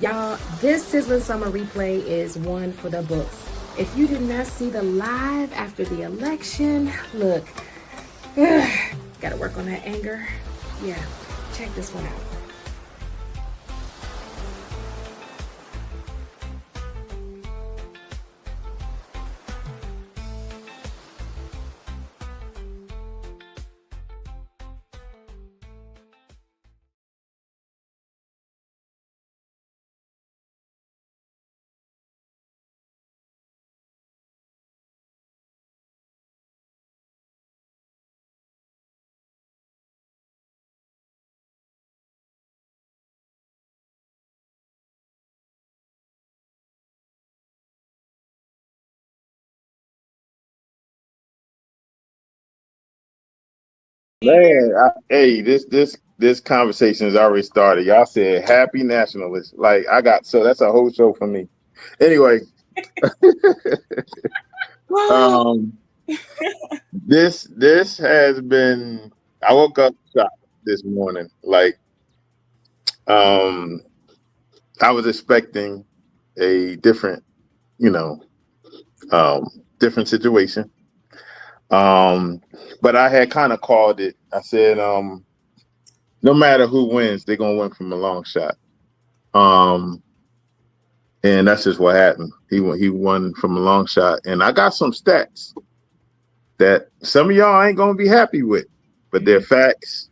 Y'all, this Sizzling Summer replay is one for the books. If you did not see the live after the election, look, gotta work on that anger. Yeah, check this one out. Man, hey, this conversation has already started. Y'all said happy nationalist. Like I got so that's a whole show for me. Anyway, um, this has been. I woke up shocked this morning. Like, um, I was expecting a different, you know, different situation. Um, but I had kind of called it. I said, no matter who wins, they're gonna win from a long shot. Um, and that's just what happened. He won from a long shot, and I got some stats that some of y'all ain't gonna be happy with, but they're facts.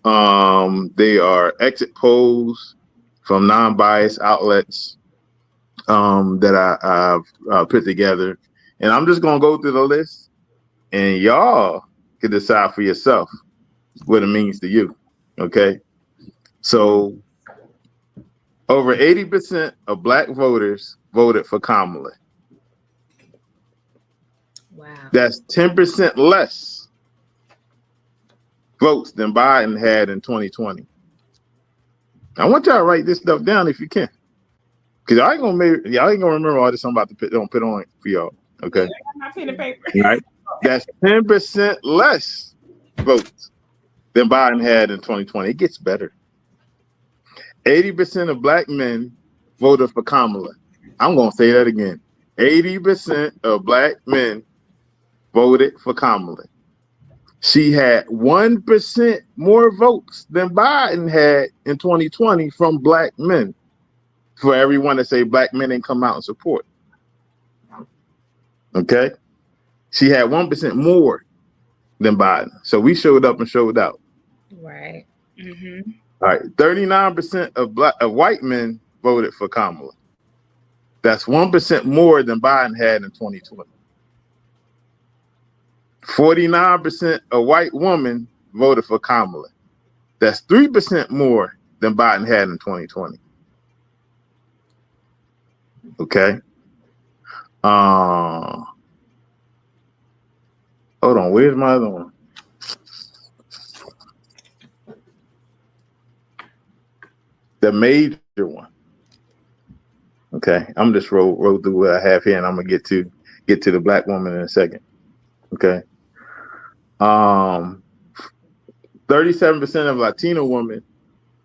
They are exit polls from non-biased outlets that I've put together, and I'm just gonna go through the list, and y'all can decide for yourself what it means to you. Okay, so over 80% of Black voters voted for Kamala. Wow. That's 10% less votes than Biden had in 2020. I want y'all to write this stuff down if you can, because y'all ain't gonna remember all this I'm about to put on for y'all. Okay, I got my pen and paper. right? That's 10% less votes than Biden had in 2020. It gets better. 80% of Black men voted for Kamala. I'm gonna say that again. 80% of Black men voted for Kamala. She had 1% more votes than Biden had in 2020 from Black men. For everyone to say Black men didn't come out and support. Okay? She had 1% more than Biden. So we showed up and showed out. Right. Mm-hmm. All right. 39% of white men voted for Kamala. That's 1% more than Biden had in 2020. 49% of white women voted for Kamala. That's 3% more than Biden had in 2020. Okay. Hold on. Where's my other one? The major one. Okay. I'm just roll through what I have here, and I'm gonna get to the Black woman in a second. Okay. 37% of Latino women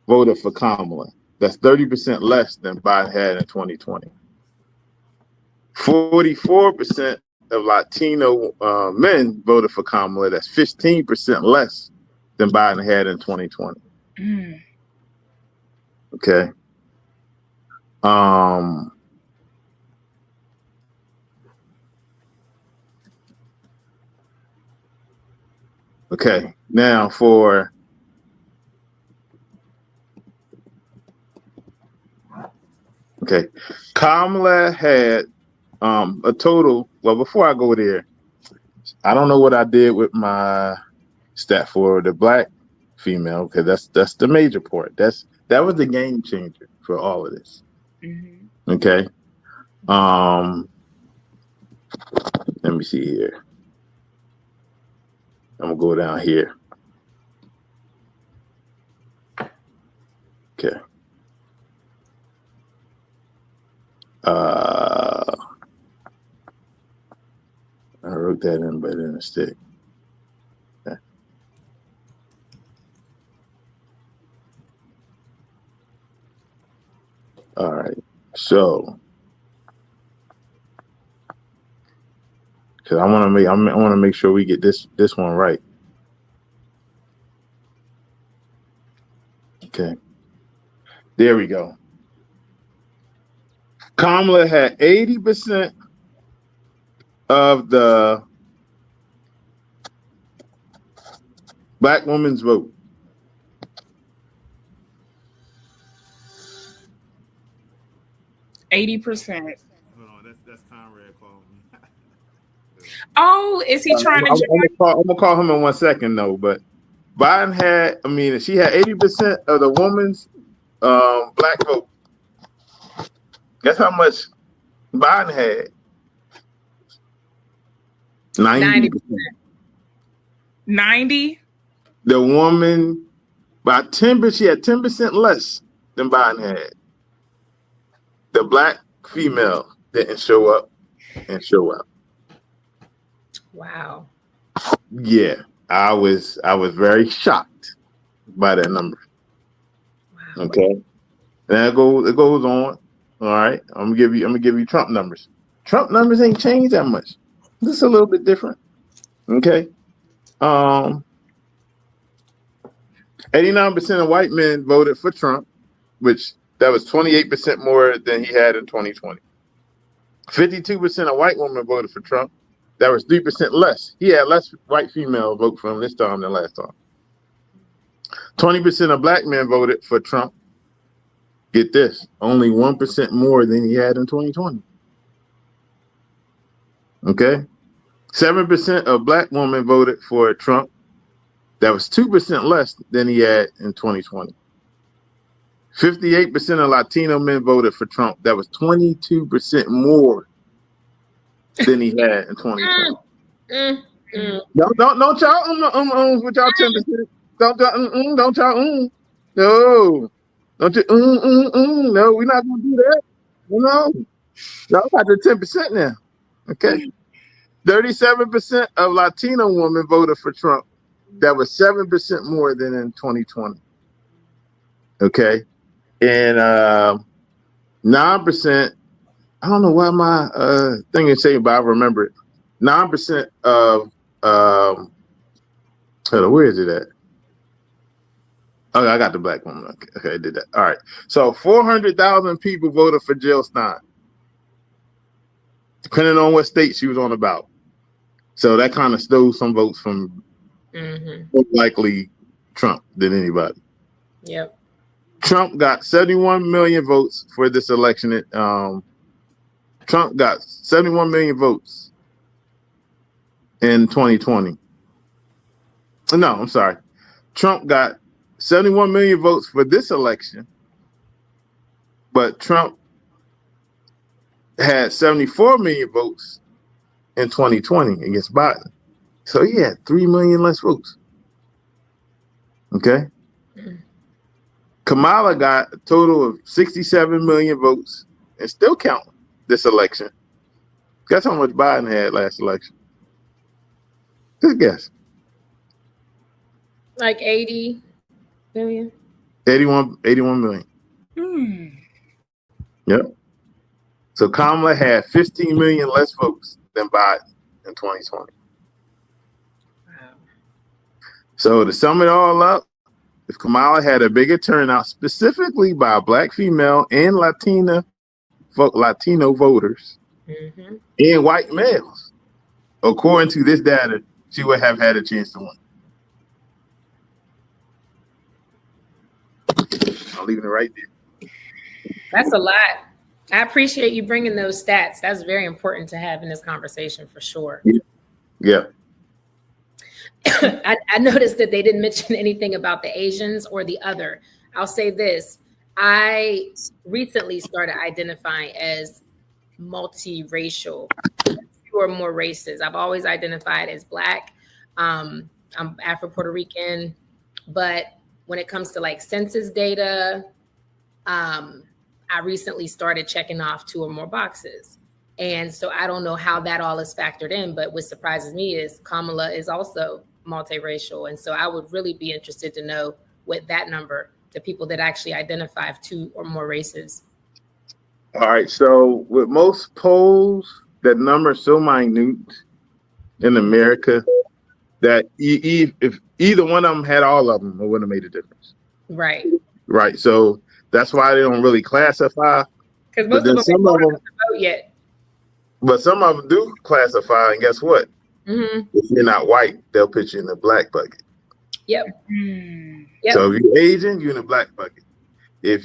voted for Kamala. That's 30% less than Biden had in 2020. 44% of Latino men voted for Kamala. That's 15% less than Biden had in 2020. Okay. Okay. Now Kamala had a total. Well, before I go there, I don't know what I did with my stat for the Black female, because that's the major part. That was the game changer for all of this. Mm-hmm. Okay. Let me see here. I'm gonna go down here. Okay. I wrote that in, but it didn't stick. Okay. All So, because I want to make sure we get this one right. Okay, there we go. Kamala had 80% of the black women's vote. 80%. Hold on, that's Conrad calling me. Oh, is he trying to? I'm gonna call him in 1 second though. But Biden had, she had 80% of the woman's black vote. Guess how much Biden had? 90%. 90. The woman by 10%, she had 10% less than Biden had. The black female didn't show up and show up. Wow. Yeah, I was very shocked by that number. Wow. Okay, and it goes on. All right, I'm gonna give you Trump numbers. Trump numbers ain't changed that much. This is a little bit different. Okay, 89% of white men voted for Trump, which that was 28% more than he had in 2020. 52% of white women voted for Trump. That was 3% less. He had less white female vote for him this time than last time. 20% of black men voted for Trump. Get this, only 1% more than he had in 2020. Okay? 7% of black women voted for Trump. That was 2% less than he had in 2020. 58% of Latino men voted for Trump. That was 22% more than he had in 2020. Don't y'all with y'all 10%. Don't y'all no. Don't you no, we're not gonna do that. No. Y'all got the 10% now. Okay. 37% of Latino women voted for Trump. That was 7% more than in 2020. Okay. And 9%, I don't know why my thing is saying, but I remember it. 9% of where is it at? Okay, I got the black woman. Okay, I did that. All right. So 400,000 people voted for Jill Stein, depending on what state she was on about. So that kind of stole some votes from more likely Trump than anybody. Yep. Trump got 71 million votes for this election. Trump got 71 million votes in 2020. No, I'm sorry. Trump got 71 million votes for this election, but Trump had 74 million votes in 2020 against Biden. So he had 3 million less votes. Okay. Kamala got a total of 67 million votes and still counting this election. Guess how much Biden had last election? Just guess. Like 80 million? 81 million. Yep. So Kamala had 15 million less votes than Biden in 2020. Wow. So to sum it all up, if Kamala had a bigger turnout, specifically by Black female and Latino voters and white males, according to this data, she would have had a chance to win. I'm leaving it right there. That's a lot. I appreciate you bringing those stats. That's very important to have in this conversation for sure. Yeah. I noticed that they didn't mention anything about the Asians or the other. I'll say this. I recently started identifying as multiracial, 2 or more races. I've always identified as Black. I'm Afro-Puerto Rican, but when it comes to like census data, I recently started checking off 2 or more boxes. And so I don't know how that all is factored in, but what surprises me is Kamala is also multiracial. And so I would really be interested to know what that number, the people that actually identify 2 or more races. All right. So with most polls, that number is so minute in America that if either one of them had all of them, it wouldn't have made a difference. Right. Right. So that's why they don't really classify. Because But most of then them ain't some of voted them, up to vote yet. but some of them do classify. And guess what? Mm-hmm. If you're not white, they'll put you in the black bucket. Yep. Mm. Yep. So if you're Asian, you're in the black bucket. If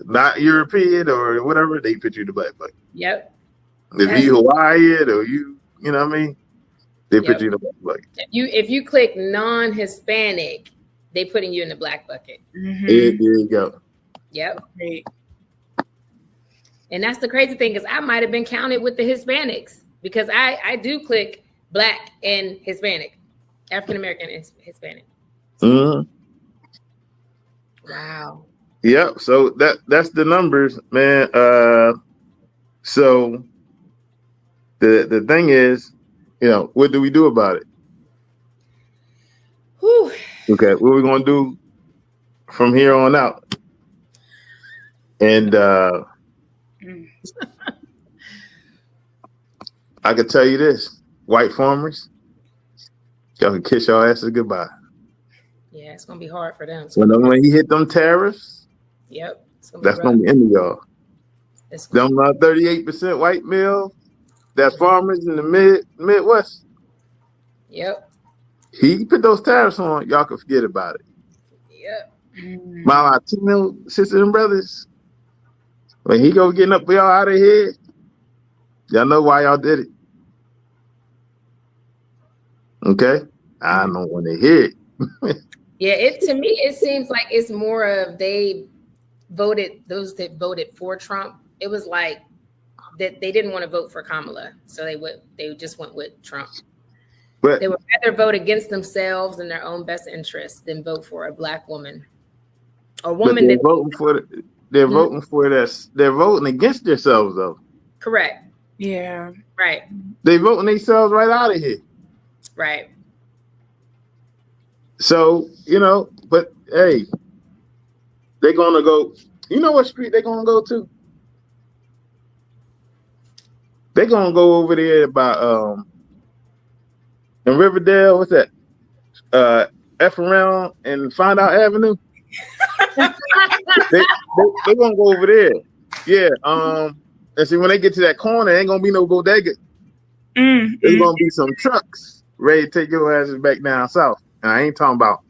not European or whatever, they put you in the black bucket. Yep. If you Hawaiian or you know what I mean, they put you in the black bucket. If you click non-Hispanic, they putting you in the black bucket. Mm-hmm. There you go. Yep. Great. And that's the crazy thing, because I might have been counted with the Hispanics, because I do click black and Hispanic, African American and Hispanic. Mm-hmm. Wow. Yep. So that's the numbers, man. So the thing is, what do we do about it? Whew. Okay, what we're gonna do from here on out. And I can tell you this, white farmers, y'all can kiss y'all asses goodbye. Yeah, it's gonna be hard for them. When he hit them tariffs, yep, that's gonna be into y'all. Them 38% white male, that's farmers in the Midwest. Yep. He put those tariffs on, y'all can forget about it. Yep. My Latino sisters and brothers, when he go getting up for y'all out of here, y'all know why y'all did it. Okay? I don't want to hear it. Yeah, to me, it seems like it's more of those that voted for Trump. It was like that they didn't want to vote for Kamala, so they just went with Trump. But they would rather vote against themselves and their own best interests than vote for a black woman or woman. They're voting for this. They're voting against themselves, though. Correct. Yeah. Right. They voting themselves right out of here. Right. So, but hey, they're going to go, you know what street they're going to go to? They're going to go over there about, in Riverdale, what's that? F around and Find Out Avenue. They're going to go over there. Yeah. And see, when they get to that corner, ain't going to be no bodega. There's going to be some trucks ready to take your asses back down south. And I ain't talking about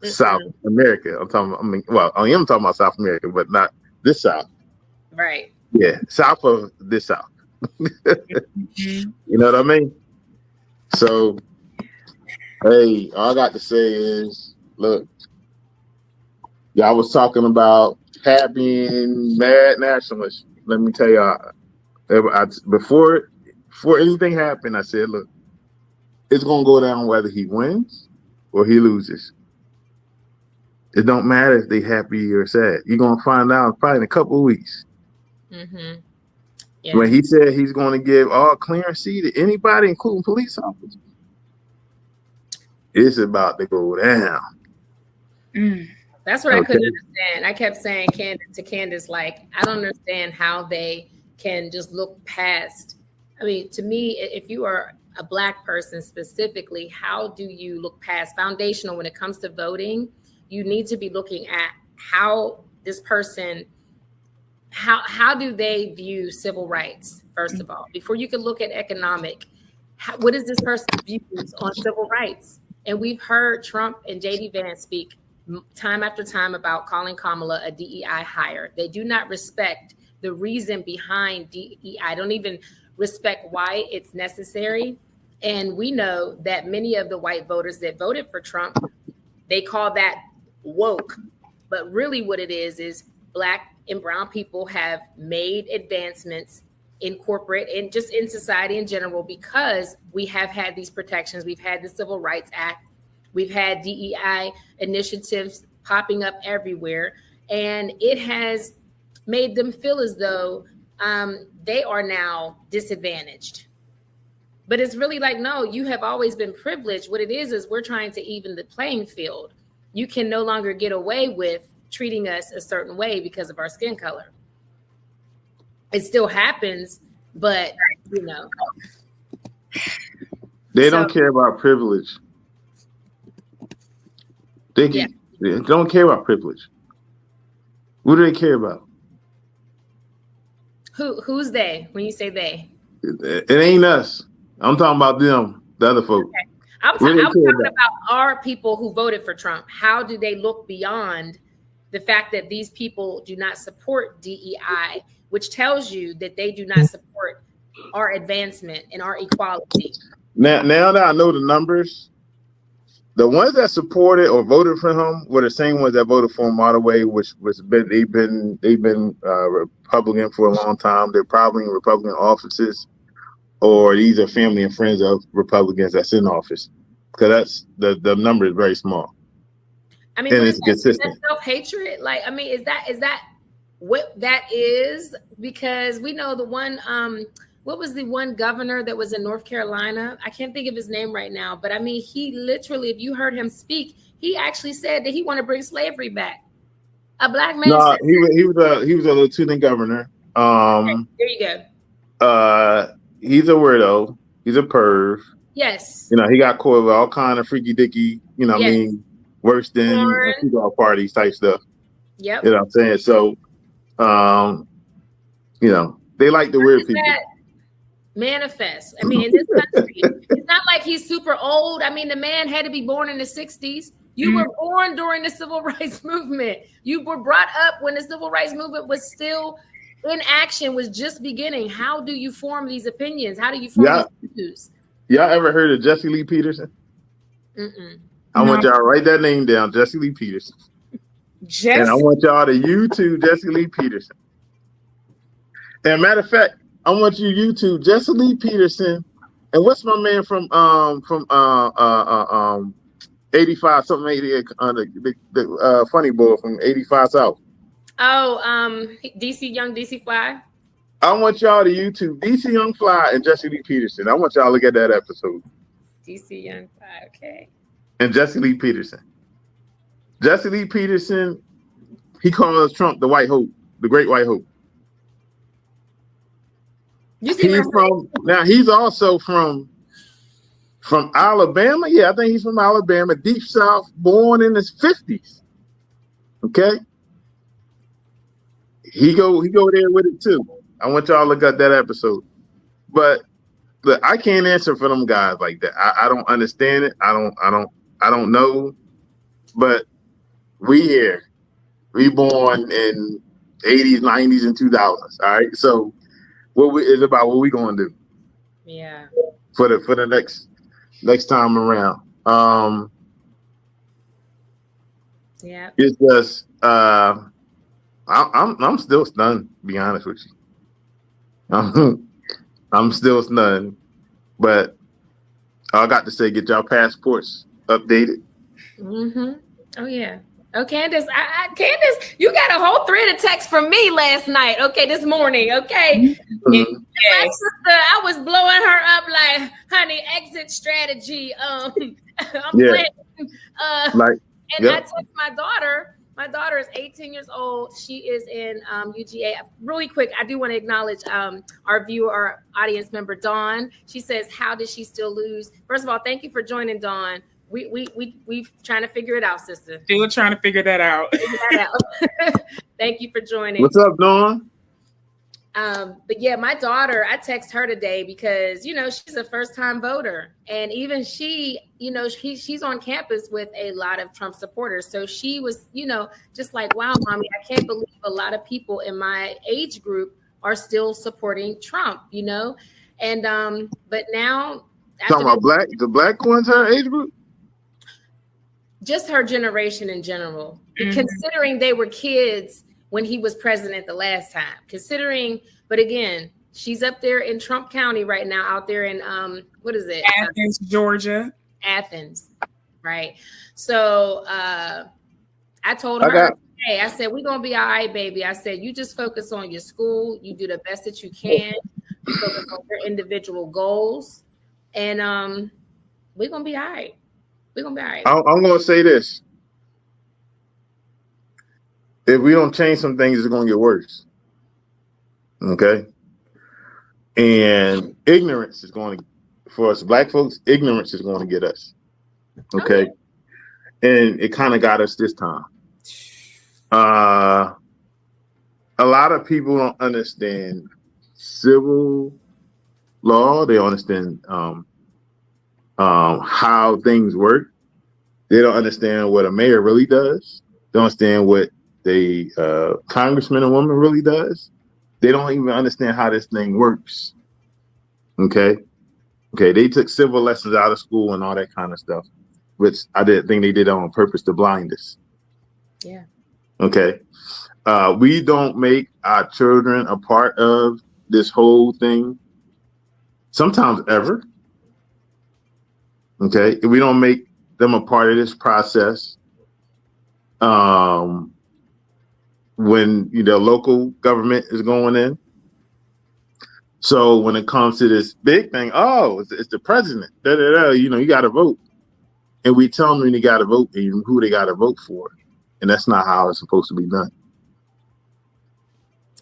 South America. I am talking about South America, but not this South. Right. Yeah, south of this South. You know what I mean? So, hey, all I got to say is, look, y'all was talking about happy and mad nationalists. Let me tell y'all, before anything happened, I said, look, it's gonna go down whether he wins or he loses. It don't matter if they happy or sad. You're gonna find out probably in a couple of weeks. Mm-hmm. Yeah. When he said he's gonna give all clearancy to anybody, including police officers, it's about to go down. That's what I couldn't understand. I kept saying to Candace, like, I don't understand how they can just look past. I mean, to me, if you are a black person specifically, how do you look past foundational when it comes to voting? You need to be looking at how this person, how do they view civil rights, first of all, before you can look at economic. What is this person's views on civil rights? And we've heard Trump and J.D. Vance speak time after time about calling Kamala a DEI hire. They do not respect the reason behind DEI. Don't even respect why it's necessary. And we know that many of the white voters that voted for Trump, they call that woke. But really what it is black and brown people have made advancements in corporate and just in society in general, because we have had these protections. We've had the Civil Rights Act. We've had DEI initiatives popping up everywhere. And it has made them feel as though they are now disadvantaged. But it's really like, no, you have always been privileged. What it is we're trying to even the playing field. You can no longer get away with treating us a certain way because of our skin color. It still happens, but you know. They don't care about privilege. They don't care about privilege. What do they care about? Who's they? When you say they, it ain't us. I'm talking about them, the other folks. Okay. I'm talking about our people who voted for Trump. How do they look beyond the fact that these people do not support DEI, which tells you that they do not support our advancement and our equality? Now that I know the numbers, the ones that supported or voted for him were the same ones that voted for him all the way, they've been Republican for a long time. They're probably in Republican offices, or these are family and friends of Republicans that's in office. Because that's the number is very small. I mean, and it's consistent. Is that self-hatred? Like, I mean, is that what that is? Because we know the one what was the one governor that was in North Carolina? I can't think of his name right now, but I mean, he literally, if you heard him speak, he actually said that he wanted to bring slavery back. A black man. No, he was a lieutenant governor. Okay, there you go. He's a weirdo. He's a perv. Yes. You know, he got caught with all kind of freaky dicky, you know what I mean, worse than football parties type stuff. Yep. You know what I'm saying? So, you know, they like the weird people. Manifest. I mean, in this country, it's not like he's super old. I mean, the man had to be born in the 60s. You were born during the civil rights movement. You were brought up when the civil rights movement was still in action, was just beginning. How do you form these opinions? How do you form these views? Y'all ever heard of Jesse Lee Peterson? I want y'all to write that name down, Jesse Lee Peterson. And I want y'all to YouTube Jesse Lee Peterson. And matter of fact, I want you to YouTube Jesse Lee Peterson. And what's my man from 85 something 88 the funny boy from 85 South. Oh, Young DC Fly. I want y'all to YouTube DC Young Fly and Jesse Lee Peterson. I want y'all to look at that episode. DC Young Fly, okay. And Jesse Lee Peterson. Jesse Lee Peterson, he calls Trump the White Hope, the Great White Hope. He's also from Alabama. Yeah, I think he's from Alabama, deep South, born in his 50s. Okay. He go there with it too. I want y'all to look at that episode. But look, I can't answer for them guys like that. I don't understand it. I don't know. But we here. We born in 80s, 90s, and 2000s. All right. So it's about what we gonna do. Yeah. For the next time around. Yeah. It's just I'm still stunned, to be honest with you. I'm still stunned. But I got to say, get y'all passports updated. Oh yeah. Oh, Candace, Candace, you got a whole thread of text from me last night. Okay, this morning. Okay, my sister, I was blowing her up like, honey, exit strategy. I'm playing. I text my daughter. My daughter is 18 years old. She is in UGA. Really quick, I do want to acknowledge our viewer, our audience member, Dawn. She says, "How did she still lose?" First of all, thank you for joining, Dawn. We trying to figure it out, sister. Still trying to figure that out. Thank you for joining. What's up, Dawn? But yeah, my daughter, I text her today because, you know, she's a first-time voter. And even she, you know, she's on campus with a lot of Trump supporters. So she was, you know, just like, wow, mommy, I can't believe a lot of people in my age group are still supporting Trump, you know? And but now talking about the black ones, her age group? Just her generation in general, considering they were kids when he was president the last time, but again, she's up there in Trump County right now, out there in, what is it? Athens, Georgia. Athens, right? So I told her, hey, I said, we're going to be all right, baby. I said, you just focus on your school. You do the best that you can. You focus on your individual goals. And we're going to be all right. We're going to be all right. I'm going to say this. if we don't change some things, it's going to get worse. Okay. And ignorance is going to, for us black folks, ignorance is going to get us. Okay. And it kind of got us this time. A lot of people don't understand civil law. They don't understand how things work. They don't understand what a mayor really does. They don't understand what the congressman and woman really does. They don't even understand how this thing works. Okay. They took civil lessons out of school and all that kind of stuff, which I didn't think they did on purpose to blind us. Yeah. Okay. We don't make our children a part of this whole thing. Sometimes ever. Okay. We don't make them a part of this process. When local government is going in. So when it comes to this big thing, it's the president. You got to vote, and we tell them you got to vote and who they got to vote for, and that's not how it's supposed to be done.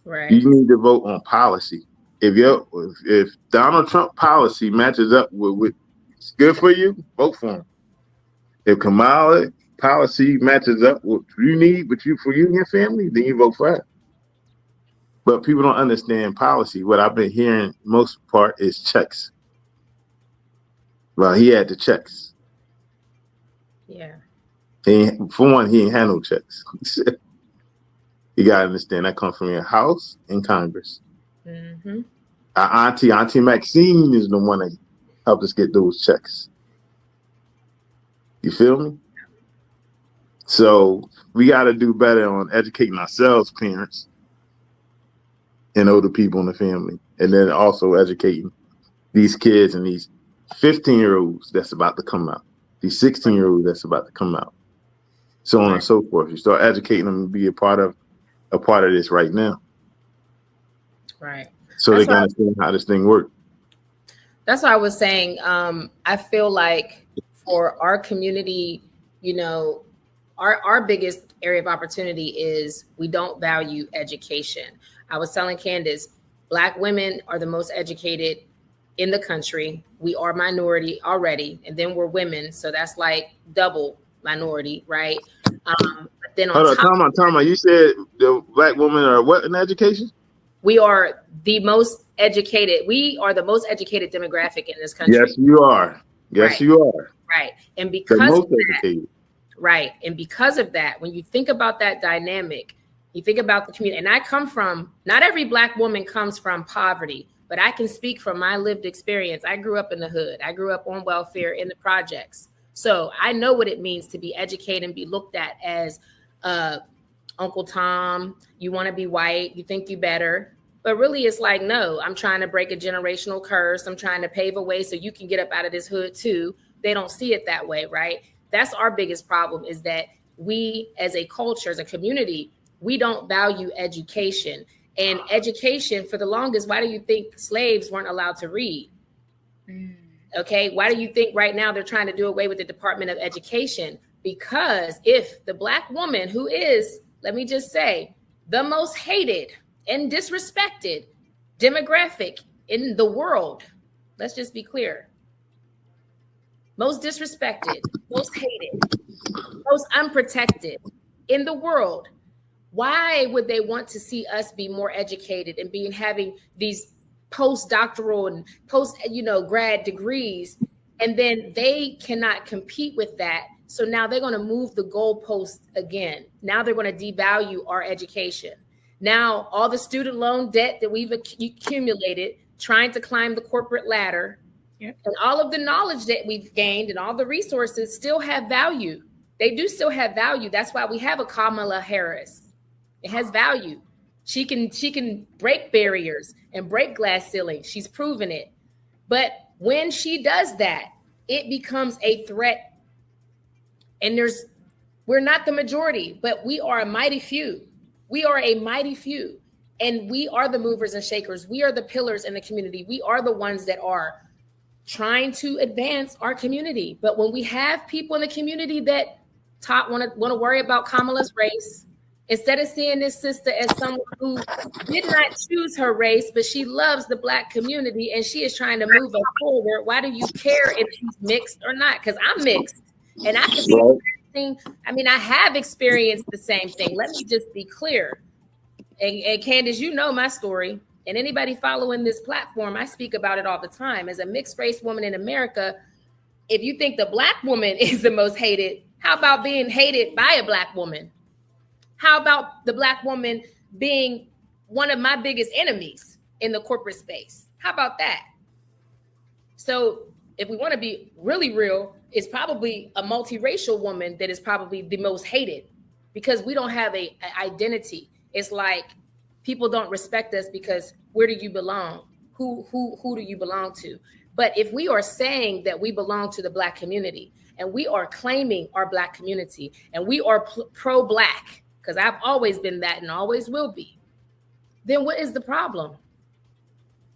Right. You need to vote on policy. If Donald Trump policy matches up with what's good for you, vote for him. If Kamala policy matches up with what you need, for you and your family, then you vote for it. But people don't understand policy. What I've been hearing most part is checks. Well, he had the checks. Yeah. For one, he ain't had no checks. You gotta understand that comes from your house and Congress. Mm-hmm. Our Auntie Maxine is the one that helped us get those checks. You feel me? So we got to do better on educating ourselves, parents, and older people in the family, and then also educating these kids and these 15-year-olds that's about to come out, these 16-year-olds that's about to come out, so on and so forth. You start educating them to be a part of this right now, right? So they can understand how this thing works. That's what I was saying. I feel like for our community, our biggest area of opportunity is we don't value education. I was telling Candace, Black women are the most educated in the country. We are minority already, and then we're women, so that's like double minority, right? But then on Time out. You said the Black women are what in education? We are the most educated. We are the most educated demographic in this country. Yes, you are. Yes, right. You are. Right, and because most of that, educated. Right. And because of that, when you think about that dynamic, you think about the community. And I come from, not every Black woman comes from poverty, but I can speak from my lived experience. I grew up in the hood. I grew up on welfare in the projects. So I know what it means to be educated and be looked at as Uncle Tom. You want to be white. You think you better. But really, it's like, no, I'm trying to break a generational curse. I'm trying to pave a way so you can get up out of this hood, too. They don't see it that way. Right. That's our biggest problem, is that we as a culture, as a community, we don't value education. And education, for the longest, why do you think slaves weren't allowed to read? Okay, why do you think right now they're trying to do away with the Department of Education? Because if the Black woman, who is, let me just say, the most hated and disrespected demographic in the world, let's just be clear, most disrespected, most hated, most unprotected in the world, why would they want to see us be more educated and having these postdoctoral and grad degrees, and then they cannot compete with that? So now they're going to move the goalpost again. Now they're going to devalue our education. Now all the student loan debt that we've accumulated trying to climb the corporate ladder, and all of the knowledge that we've gained and all the resources still have value. They do still have value. That's why we have a Kamala Harris. It has value. She can break barriers and break glass ceilings. She's proven it. But when she does that, it becomes a threat. And we're not the majority, but we are a mighty few. We are a mighty few. And we are the movers and shakers. We are the pillars in the community. We are the ones that are trying to advance our community. But when we have people in the community that want to worry about Kamala's race Instead of seeing this sister as someone who did not choose her race, but she loves the Black community and she is trying to move us forward, why do you care if she's mixed or not? Because I'm mixed and I could be experiencing, I mean, I have experienced the same thing. Let me just be clear. And Candace, you know my story. And anybody following this platform, I speak about it all the time. As a mixed race woman in America, if you think the Black woman is the most hated, how about being hated by a Black woman? How about the Black woman being one of my biggest enemies in the corporate space? How about that? So if we want to be really real, it's probably a multiracial woman that is probably the most hated because we don't have an identity. It's like people don't respect us because where do you belong? Who do you belong to? But if we are saying that we belong to the Black community and we are claiming our Black community and we are pro-Black, because I've always been that and always will be, then what is the problem?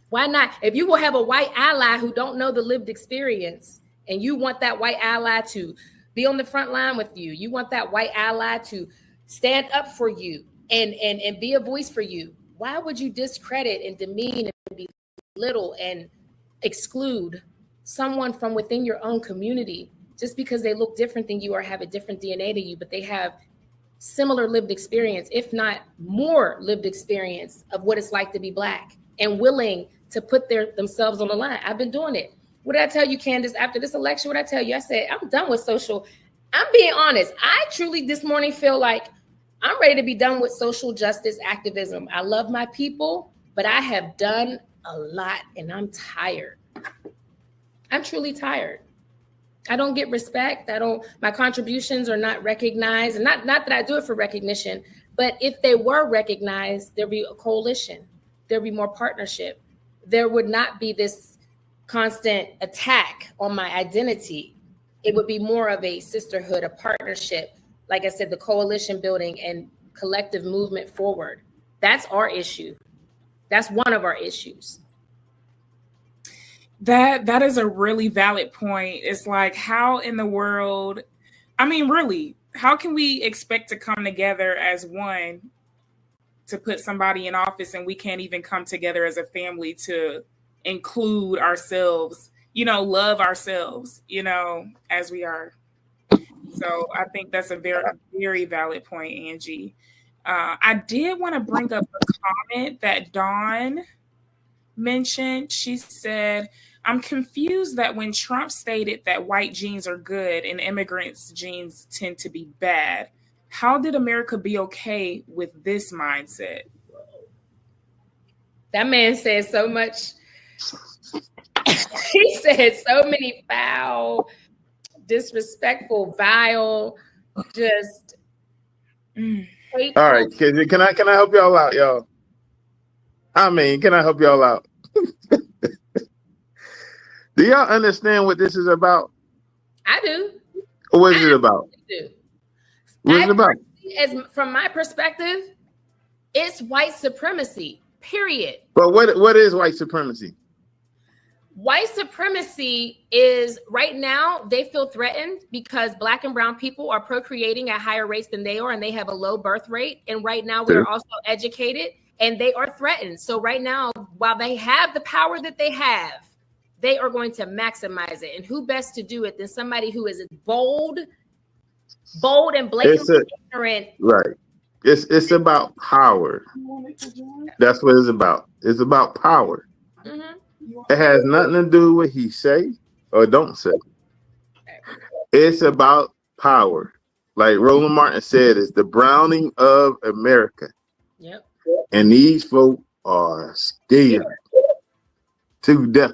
Why not? If you will have a white ally who don't know the lived experience and you want that white ally to be on the front line with you, you want that white ally to stand up for you and be a voice for you, why would you discredit and demean and belittle and exclude someone from within your own community just because they look different than you or have a different DNA to you, but they have similar lived experience, if not more lived experience of what it's like to be Black and willing to put themselves on the line? I've been doing it. What did I tell you, Candace, after this election? What did I tell you? I said, I'm done with social. I'm being honest. I truly this morning feel like I'm ready to be done with social justice activism. I love my people, but I have done a lot and I'm tired. I'm truly tired. I don't get respect. My contributions are not recognized. And not that I do it for recognition, but if they were recognized, there'd be a coalition. There'd be more partnership. There would not be this constant attack on my identity. It would be more of a sisterhood, a partnership. Like I said, the coalition building and collective movement forward. That's our issue. That's one of our issues. That is a really valid point. It's like, how in the world, I mean, really, how can we expect to come together as one to put somebody in office and we can't even come together as a family to include ourselves, love ourselves, as we are. So I think that's a very, very valid point, Angee. I did want to bring up a comment that Dawn mentioned. She said, I'm confused that when Trump stated that white genes are good and immigrants' genes tend to be bad, how did America be okay with this mindset? That man said so much. He said so many foul, disrespectful, vile, just. All right, can I help y'all out, y'all? Can I help y'all out? Do y'all understand what this is about? I do. What is it about? What is it about? From my perspective, it's white supremacy, period. But what is white supremacy? White supremacy is, right now, they feel threatened because Black and brown people are procreating at higher rates than they are, and they have a low birth rate. And right now, we're also educated, and they are threatened. So right now, while they have the power that they have, they are going to maximize it. And who best to do it than somebody who is bold and blatantly ignorant? Right. It's about power. That's what it's about. It's about power. Mm-hmm. It has nothing to do with he say or don't say. It's about power. Like Roland Martin said, it's the browning of America. Yep. And these folk are scared to death.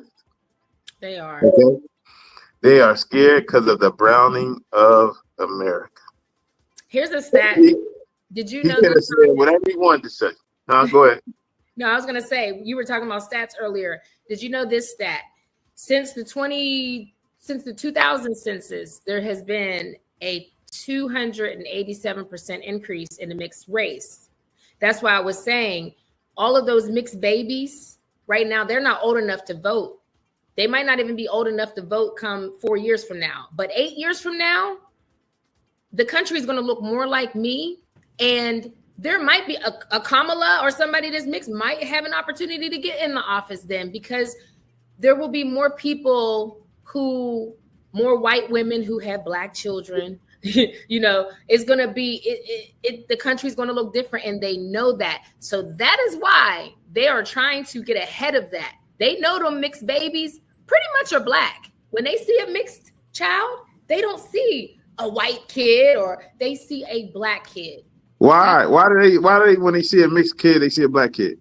They are. Okay? They are scared because of the browning of America. Here's a stat. Did you know? He could have said whatever he wanted to say. No, go ahead. No, I was going to say, you were talking about stats earlier. Did you know this stat? Since the 2000 census, there has been a 287% increase in the mixed race. That's why I was saying all of those mixed babies right now, they're not old enough to vote. They might not even be old enough to vote come 4 years from now. But 8 years from now, the country is going to look more like me. And there might be a Kamala or somebody that's mixed might have an opportunity to get in the office then, because there will be more people more white women who have black children. You know, it's going to be, the country's going to look different, and they know that. So that is why they are trying to get ahead of that. They know them mixed babies pretty much are black. When they see a mixed child, they don't see a white kid, or they see a black kid. Why do they when they see a mixed kid, they see a black kid?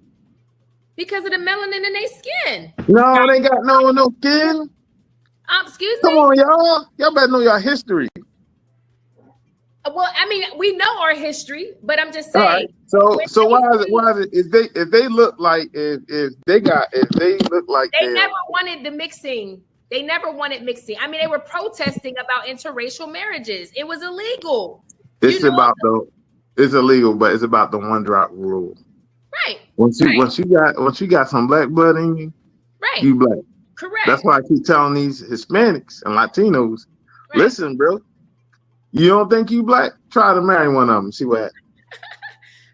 Because of the melanin in their skin. No, they got no skin. Excuse me? Come on, y'all. Y'all better know y'all history. Well, I mean, we know our history, but I'm just saying. All right. So why is it if they look like they never wanted the mixing. They never wanted mixing. I mean, they were protesting about interracial marriages. It was illegal. It's illegal, but it's about the one drop rule. Right. Once you got some black blood in you, right, you black. Correct. That's why I keep telling these Hispanics and Latinos, listen, bro. You don't think you black? Try to marry one of them. See what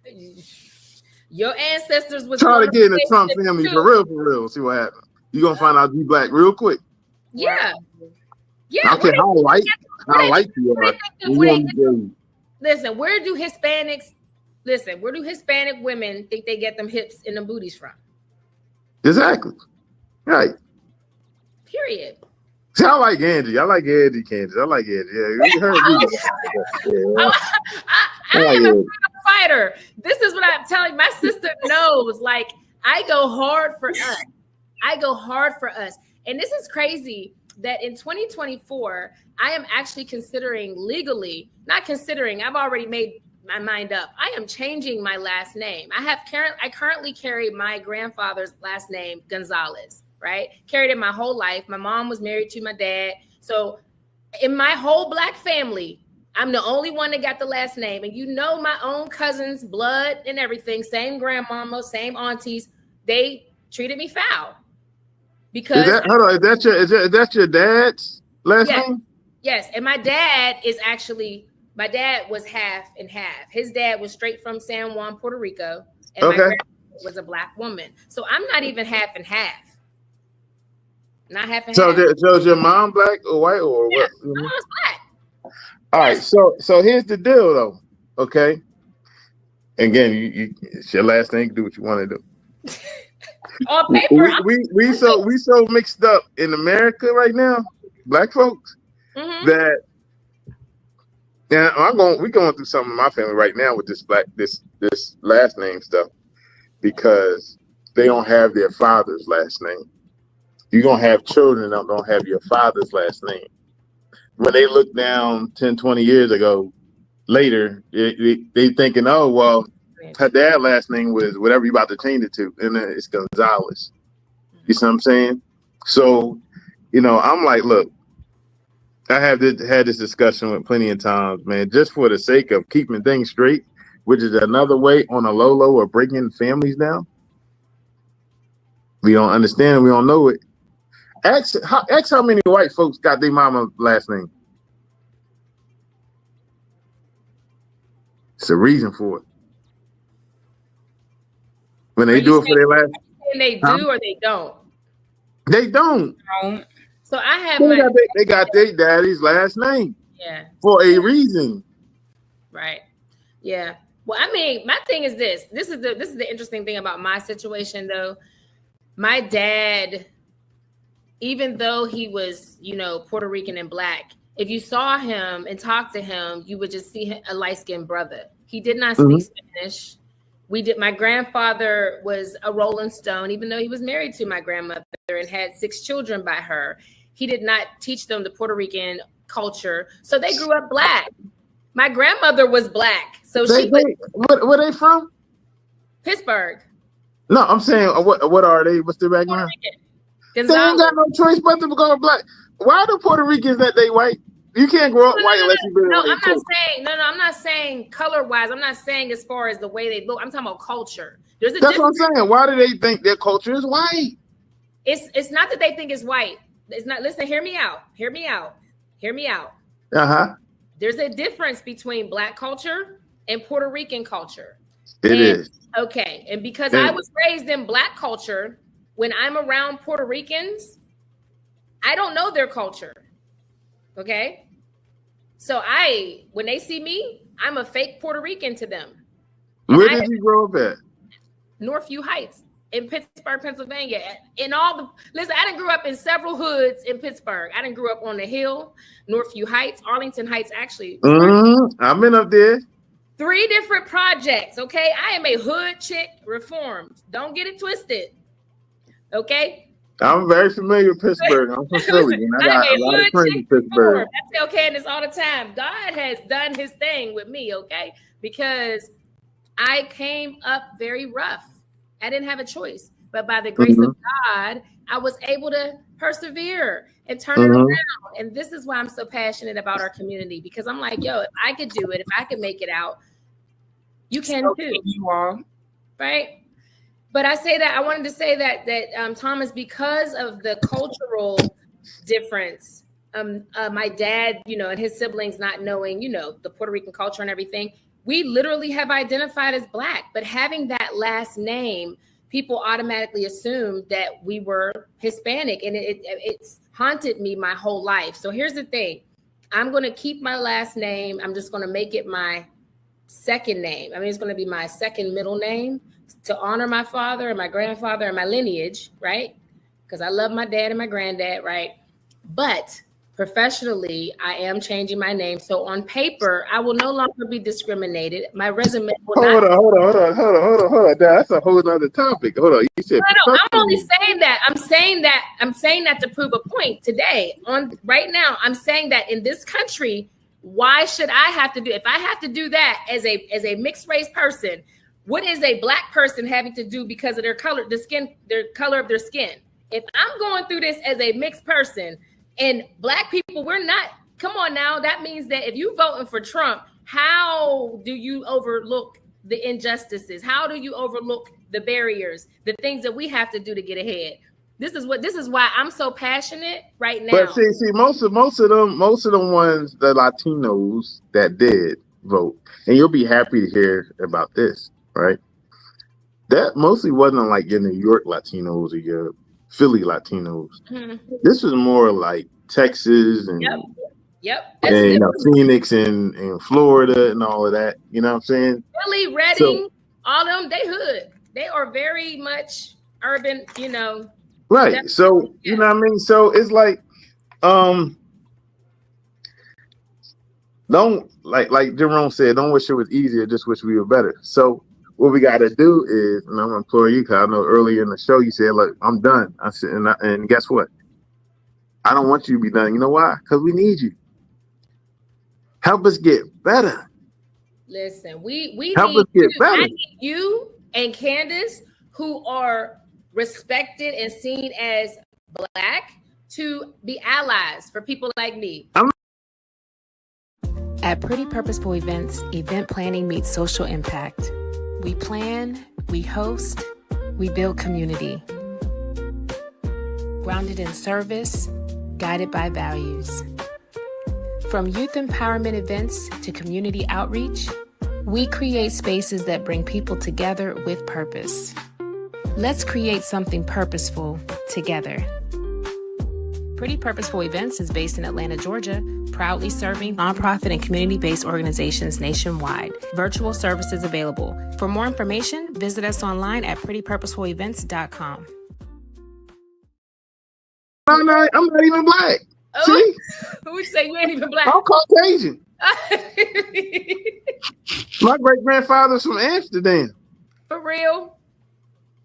happens. Your ancestors was try to get in the Trump family for real. See what happens. You gonna find out you black real quick. Yeah. I don't care how light you are. Listen, where do Hispanic women think they get them hips and them booties from? Exactly. Right. Period. See, I like Angee. I like Angee, Candace. I like Angee. Yeah, you heard me. I am a fighter. This is what I'm telling you. My sister knows. Like, I go hard for us. And this is crazy that in 2024, I am actually I've already made my mind up. I am changing my last name. I currently carry my grandfather's last name, Gonzalez, right? Carried it my whole life. My mom was married to my dad. So in my whole black family, I'm the only one that got the last name. And you know, my own cousins, blood and everything, same grandmama, same aunties, they treated me foul. Because is that your dad's last name? Yes. And my dad was half and half. His dad was straight from San Juan, Puerto Rico. And my grandmother was a black woman. So I'm not even half and half. Not half and half. So is your mom black or white or what? My mom's black. All right. So here's the deal though. Okay. Again, it's your last name. Do what you want to do. On paper, we so mixed up in America right now, black folks, that we're going through something in my family right now with this last name stuff, because they don't have their father's last name. You're gonna have children that don't have your father's last name. When they look down 10, 20 years ago, later, they thinking, oh well, her dad's last name was whatever you about to change it to, and then it's Gonzalez. You see what I'm saying? So, I'm like, look, I had this discussion with plenty of times, man, just for the sake of keeping things straight, which is another way on a low of breaking families down. We don't understand, we don't know it. Ask how many white folks got their mama's last name. It's a reason for it. When they do it for their last name, they do or they don't? They don't. So I have they got their daddy's last name. Yeah. For a reason. Right. Yeah. Well, I mean, my thing is this. This is the interesting thing about my situation though. My dad, even though he was, Puerto Rican and black, if you saw him and talked to him, you would just see a light-skinned brother. He did not speak Spanish. My grandfather was a Rolling Stone, even though he was married to my grandmother and had 6 children by her. He did not teach them the Puerto Rican culture. So they grew up black. My grandmother was black. So where they from? Pittsburgh. No, I'm saying, what are they? What's their background? They ain't got no choice but to go black. Why do Puerto Ricans that they white? You can't grow up white unless you've been I'm not saying color-wise. I'm not saying as far as the way they look. I'm talking about culture. That's what I'm saying. Why do they think their culture is white? It's not that they think it's white. It's not. Listen, hear me out. Uh-huh. There's a difference between black culture and Puerto Rican culture. It is. Okay. And because And- I was raised in Black culture, when I'm around Puerto Ricans, I don't know their culture. Okay. So when they see me, I'm a fake Puerto Rican to them. And Where did you grow up at? Northview Heights in Pittsburgh, Pennsylvania. Listen, I done grew up in several hoods in Pittsburgh. I done grew up on the Hill, Northview Heights, Arlington Heights, actually. I've been up there. 3 different projects, okay? I am a hood chick reformed. Don't get it twisted, okay? I'm very familiar with Pittsburgh. I'm from Philly, and I got a lot of friends in Pittsburgh. I tell Candace all the time, God has done his thing with me, okay? Because I came up very rough. I didn't have a choice. But by the grace of God, I was able to persevere and turn it around. And this is why I'm so passionate about our community, because I'm like, yo, if I could do it, if I could make it out, you can too. You all. Right? But I wanted to say that Thomas, because of the cultural difference, my dad, and his siblings not knowing, the Puerto Rican culture and everything, we literally have identified as Black, but having that last name, people automatically assumed that we were Hispanic, and it's haunted me my whole life. So here's the thing. I'm going to keep my last name. I'm just going to make it my second name. I mean, it's going to be my second middle name to honor my father and my grandfather and my lineage, right? Because I love my dad and my granddad, right? But professionally, I am changing my name. So on paper, I will no longer be discriminated. My resume will Hold on. That's a whole other topic. Hold on. You said no, I'm only saying that. I'm saying that to prove a point today. Right now, I'm saying that in this country, why should I have to do? If I have to do that as a mixed race person, what is a Black person having to do because of their color of their skin? If I'm going through this as a mixed person, and Black people, we're not, come on now. That means that if you voting for Trump, how do you overlook the injustices? How do you overlook the barriers, the things that we have to do to get ahead? This is why I'm so passionate right now. But see, most of them ones, the Latinos that did vote, and you'll be happy to hear about this, right? That mostly wasn't like your New York Latinos or your Philly Latinos. This was more like Texas and and Phoenix and Florida and all of that. You know what I'm saying? Philly, Reading, all them, they hood. They are very much urban, Right. Definitely. So you know what I mean? So it's like don't like Jerome said, don't wish it was easier, just wish we were better. So what we got to do is, and I'm gonna implore you, because I know earlier in the show you said, "Look, I'm done." I said, and guess what? I don't want you to be done. You know why? Because we need you. Help us get better. Listen, we help need us get you. better. I need you and Candace, who are respected and seen as Black, to be allies for people like me. At Pretty Purposeful Events, event planning meets social impact. We plan, we host, we build community. Grounded in service, guided by values. From youth empowerment events to community outreach, we create spaces that bring people together with purpose. Let's create something purposeful together. Pretty Purposeful Events is based in Atlanta, Georgia, proudly serving nonprofit and community-based organizations nationwide. Virtual services available. For more information, visit us online at prettypurposefulevents.com. I'm not even Black. See? Who say you ain't even Black? I'm Caucasian. My great-grandfather's from Amsterdam. For real?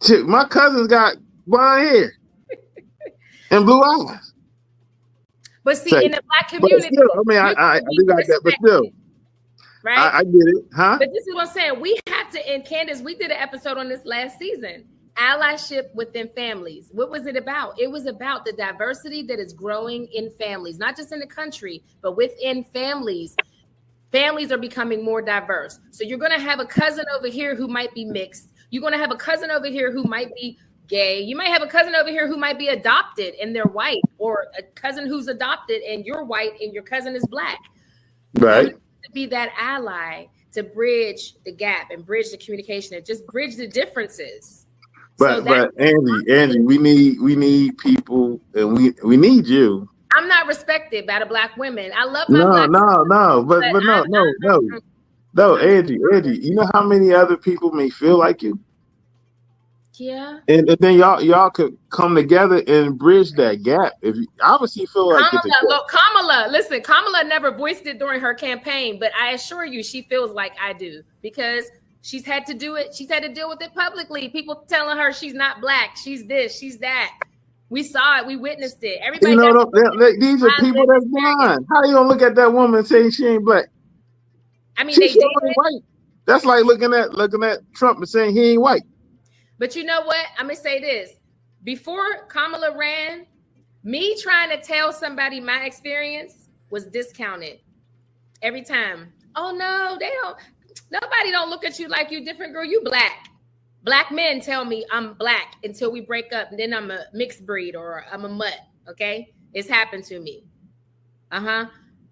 Shit, my cousins got blonde hair and blue eyes. But see, in the Black community, but still, I mean, I do got that, but still, right? I get it, huh? But this is what I'm saying. We have to, and Candace, we did an episode on this last season. Allyship within families. What was it about? It was about the diversity that is growing in families, not just in the country, but within families. Families are becoming more diverse. So you're going to have a cousin over here who might be mixed. You're going to have a cousin over here who might be gay. You might have a cousin over here who might be adopted and they're white, or a cousin who's adopted and you're white and your cousin is Black. Right. To be that ally to bridge the gap and bridge the communication and just bridge the differences. But Angee, we need people, and we need you. I'm not respected by the Black women. I love my No, Black women, but no, Angee, you know how many other people may feel like you? Yeah. And then y'all could come together and bridge that gap. If you obviously feel like Kamala never voiced it during her campaign, but I assure you she feels like I do, because she's had to do it. She's had to deal with it publicly. People telling her she's not Black, she's this, she's that. We saw it, we witnessed it. Everybody, these are people that's blind. How you gonna look at that woman and say she ain't Black? I mean, they did white. That's like looking at Trump and saying he ain't white. But you know what? I'm going to say this. Before Kamala ran, me trying to tell somebody my experience was discounted every time. Oh, no, nobody don't look at you like you different, girl. You Black. Black men tell me I'm Black until we break up, and then I'm a mixed breed or I'm a mutt, okay? It's happened to me.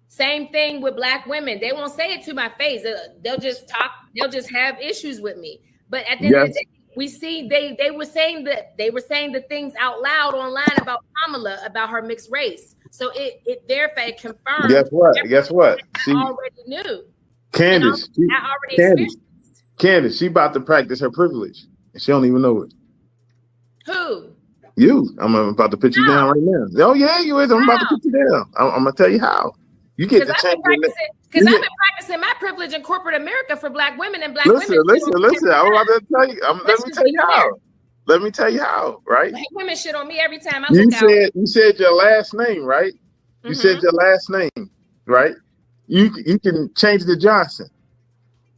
Same thing with Black women. They won't say it to my face. They'll just talk. They'll just have issues with me. But at the end of the day, we see they were saying the things out loud online about Kamala, about her mixed race. So it therefore confirmed. Guess what? I already knew. Candace, I already experienced. Candace, she about to practice her privilege, and she don't even know it. Who? You. I'm about to put you down right now. Oh yeah, you is. I'm about to put you down. I'm gonna tell you how. You get to change because I've been practicing my privilege in corporate America for Black women and Black women. Listen. I'm about to tell you. Let me tell you how. Right? Black women shit on me every time I look out. You said your last name, right? You said your last name, right? You can change the Johnson,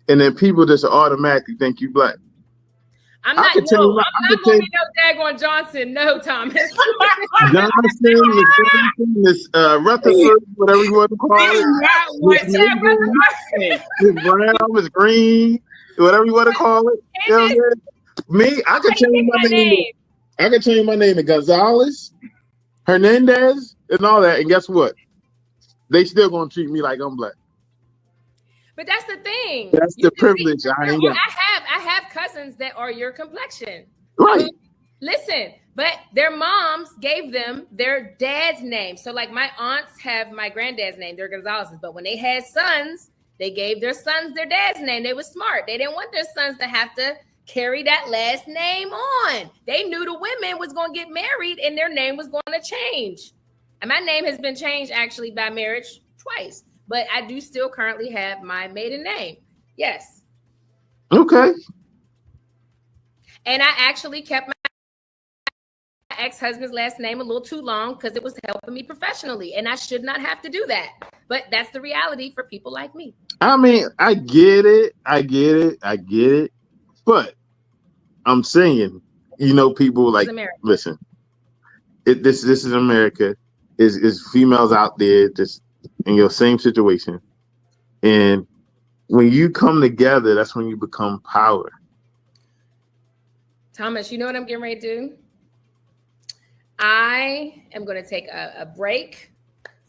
and then people just automatically think you Black. I'm not going to be no daggone Johnson. No, Thomas. Johnson, Rutherford, whatever you want to call it. It's brown, it's green, whatever you want to call it. You know what I mean? Me, I can change my name. I can change my name to Gonzalez, Hernandez, and all that. And guess what? They still going to treat me like I'm Black. But that's the thing. That's the privilege I ain't got. I have cousins that are your complexion. Right. Listen, but their moms gave them their dad's name. So like my aunts have my granddad's name, they're Gonzalez's. But when they had sons, they gave their sons their dad's name. They were smart. They didn't want their sons to have to carry that last name on. They knew the women was going to get married and their name was going to change. And my name has been changed actually by marriage twice. But I do still currently have my maiden name. Yes. Okay. And I actually kept my ex-husband's last name a little too long because it was helping me professionally. And I should not have to do that. But that's the reality for people like me. I mean, I get it. But I'm saying, people like, listen, this is America. Is females out there just in your same situation, and when you come together, that's when you become power. Thomas, you know what I'm getting ready to do? I am going to take a break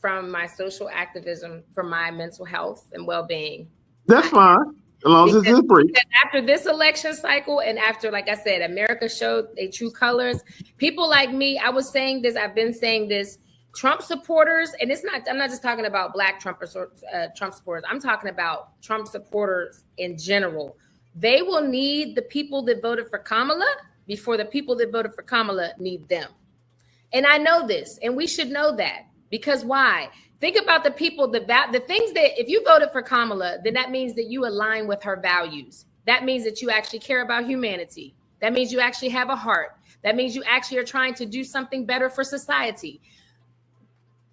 from my social activism for my mental health and well-being. That's fine, as long as it's a break. After this election cycle, and after, like I said, America showed their true colors. People like me, I've been saying this. Trump supporters, and I'm not just talking about Black Trump supporters. I'm talking about Trump supporters in general. They will need the people that voted for Kamala before the people that voted for Kamala need them. And I know this, and we should know that, because why? Think about the people, the things that, if you voted for Kamala, then that means that you align with her values. That means that you actually care about humanity. That means you actually have a heart. That means you actually are trying to do something better for society.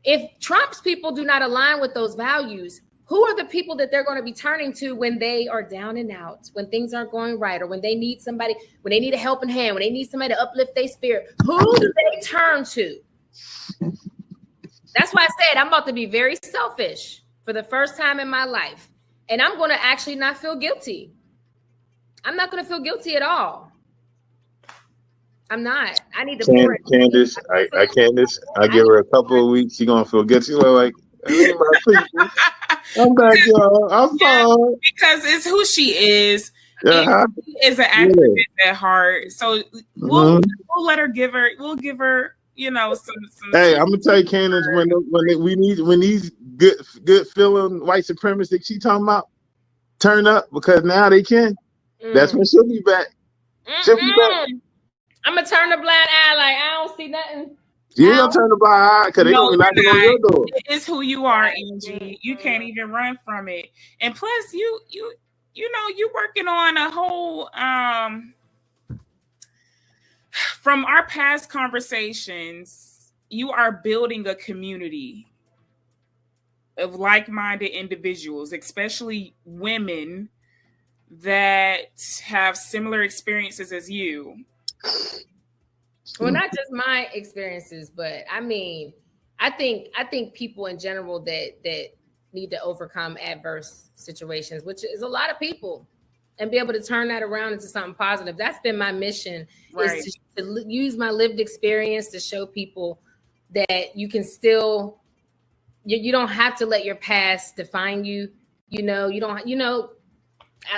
If Trump's people do not align with those values, who are the people that they're going to be turning to when they are down and out, when things aren't going right, or when they need somebody, when they need a helping hand, when they need somebody to uplift their spirit? Who do they turn to? That's why I said I'm about to be very selfish for the first time in my life. And I'm going to actually not feel guilty. I'm not going to feel guilty at all. I'm not. I need to. Candace, Candace, I give her a couple of weeks. She's gonna feel guilty. Like, I'm back, y'all. I'm sorry. Because it's who she is. Uh-huh. And she is an activist at heart. So we'll let her give her. We'll give her. You know, some. Hey, I'm gonna tell you, Candace, when these good feeling white supremacists she talking about turn up because now they can. That's when she'll be back. She'll be back. I'm gonna turn the blind eye like I don't see nothing. You ain't gonna turn the blind eye because they gonna be knocking on your door. It's who you are, Angee. You can't even run from it. And plus, you know, you working on a whole. From our past conversations, you are building a community of like-minded individuals, especially women that have similar experiences as you. Well, not just my experiences, but I mean, I think people in general that need to overcome adverse situations, which is a lot of people, and be able to turn that around into something positive. That's been my mission, right. Is to use my lived experience to show people that you can still, you don't have to let your past define you. You know, you don't,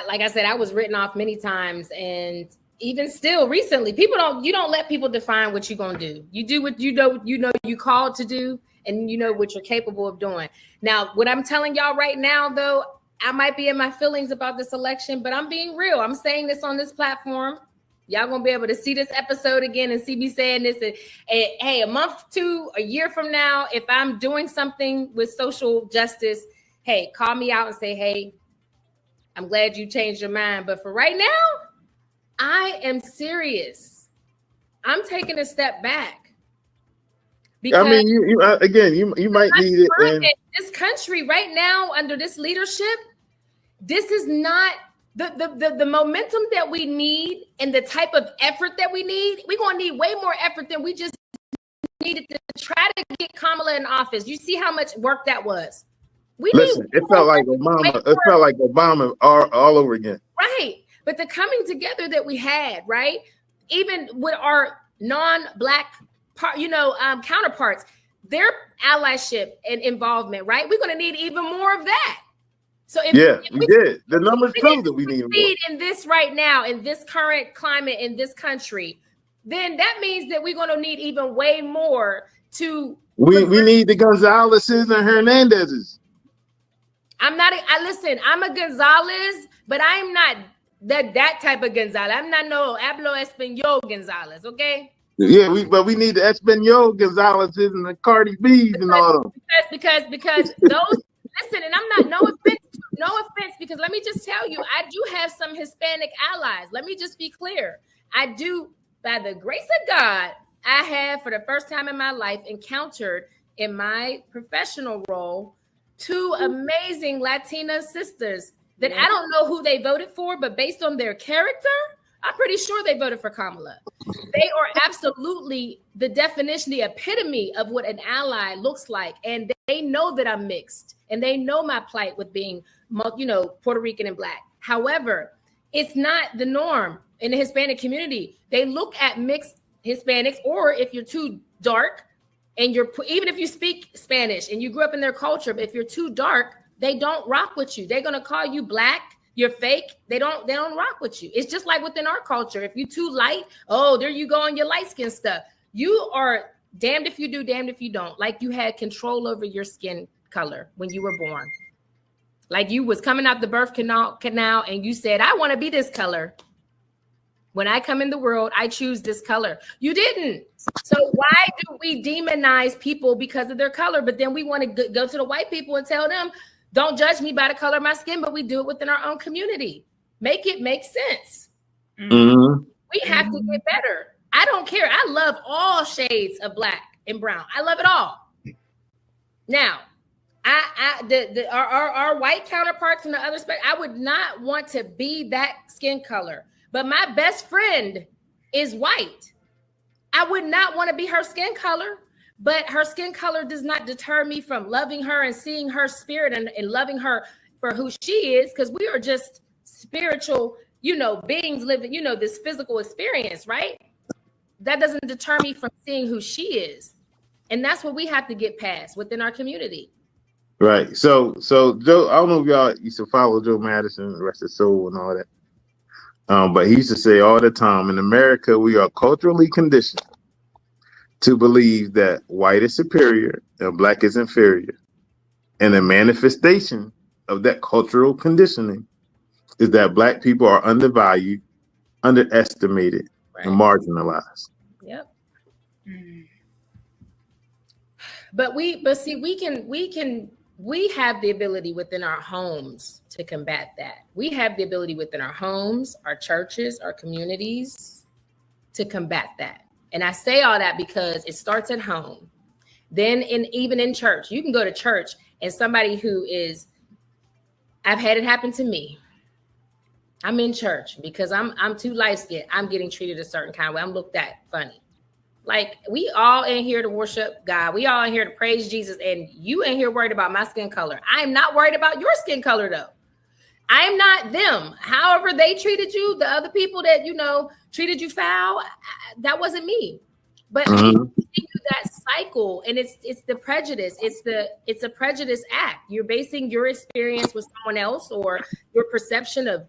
like I said, I was written off many times, and even still recently, you don't let people define what you're going to do. You do what you know you called to do, and you know what you're capable of doing. Now, what I'm telling y'all right now, though, I might be in my feelings about this election, but I'm being real. I'm saying this on this platform. Y'all gonna be able to see this episode again and see me saying this. And hey, a month to a year from now, if I'm doing something with social justice, hey, call me out and say, hey, I'm glad you changed your mind. But for right now, I am serious. I'm taking a step back. Because, I mean, you might need it. And this country right now, under this leadership, this is not the momentum that we need and the type of effort that we need. We're going to need way more effort than we just needed to try to get Kamala in office. You see how much work that was. It felt like Obama. It felt like Obama all over again. Right. But the coming together that we had, right? Even with our non-Black counterparts, their allyship and involvement, right? We're going to need even more of that. So if we did. The numbers prove that we need more. In this right now, in this current climate in this country, then that means that we're going to need even way more to. We need the Gonzaleses and Hernandezes. I'm a Gonzalez, but I'm not that type of Gonzalez. I'm not no Hablo Espanol Gonzalez, okay? Yeah, but we need the Espanol Gonzaleses and the Cardi B's and all of them. Because those listen, and I'm not no offense, because let me just tell you, I do have some Hispanic allies. Let me just be clear. I do, by the grace of God, I have for the first time in my life encountered in my professional role 2 amazing Latina sisters that I don't know who they voted for, but based on their character, I'm pretty sure they voted for Kamala. They are absolutely the definition, the epitome of what an ally looks like. And they know that I'm mixed, and they know my plight with being, Puerto Rican and Black. However, it's not the norm in the Hispanic community. They look at mixed Hispanics, or if you're too dark and even if you speak Spanish and you grew up in their culture, but if you're too dark, they don't rock with you. They're going to call you Black. You're fake. They don't rock with you. It's just like within our culture. If you're too light, oh, there you go on your light skin stuff. You are damned if you do, damned if you don't. Like you had control over your skin color when you were born. Like you was coming out the birth canal and you said, I want to be this color. When I come in the world, I choose this color. You didn't. So why do we demonize people because of their color? But then we want to go to the white people and tell them, don't judge me by the color of my skin, but we do it within our own community. Make it make sense. Mm-hmm. We have to get better. I don't care. I love all shades of Black and brown. I love it all. Now, our white counterparts in the other spectrum, I would not want to be that skin color. But my best friend is white. I would not want to be her skin color. But her skin color does not deter me from loving her and seeing her spirit and loving her for who she is, because we are just spiritual, beings living, this physical experience, right? That doesn't deter me from seeing who she is. And that's what we have to get past within our community. Right. So Joe, I don't know if y'all used to follow Joe Madison, rest his soul, and all that. But he used to say all the time, in America, we are culturally conditioned to believe that white is superior and black is inferior. And the manifestation of that cultural conditioning is that black people are undervalued, underestimated, and marginalized. Yep. Mm. But see, we have the ability within our homes to combat that. We have the ability within our homes, our churches, our communities to combat that. And I say all that because it starts at home. Then even in church, you can go to church and somebody who is, I've had it happen to me. I'm in church because I'm too light-skinned. I'm getting treated a certain kind of way. I'm looked at funny. Like, we all in here to worship God. We all in here to praise Jesus. And you in here worried about my skin color. I am not worried about your skin color, though. I am not them. However they treated you, the other people that, treated you foul, that wasn't me. But people continue that cycle, and it's the prejudice. It's a prejudice act. You're basing your experience with someone else or your perception of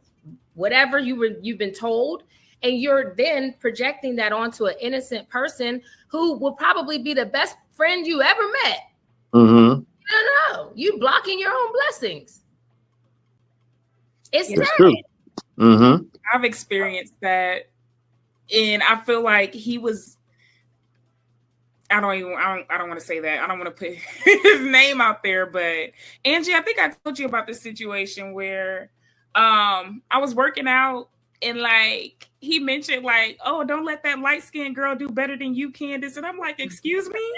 whatever you've been told. And you're then projecting that onto an innocent person who will probably be the best friend you ever met. Mm-hmm. No, you blocking your own blessings. It's true. Mm-hmm. I've experienced that, and I feel like he was. I don't want to say that. I don't want to put his name out there, but Angee, I think I told you about this situation where I was working out. And like he mentioned, like, oh, don't let that light-skinned girl do better than you, Candace. And I'm like, excuse me?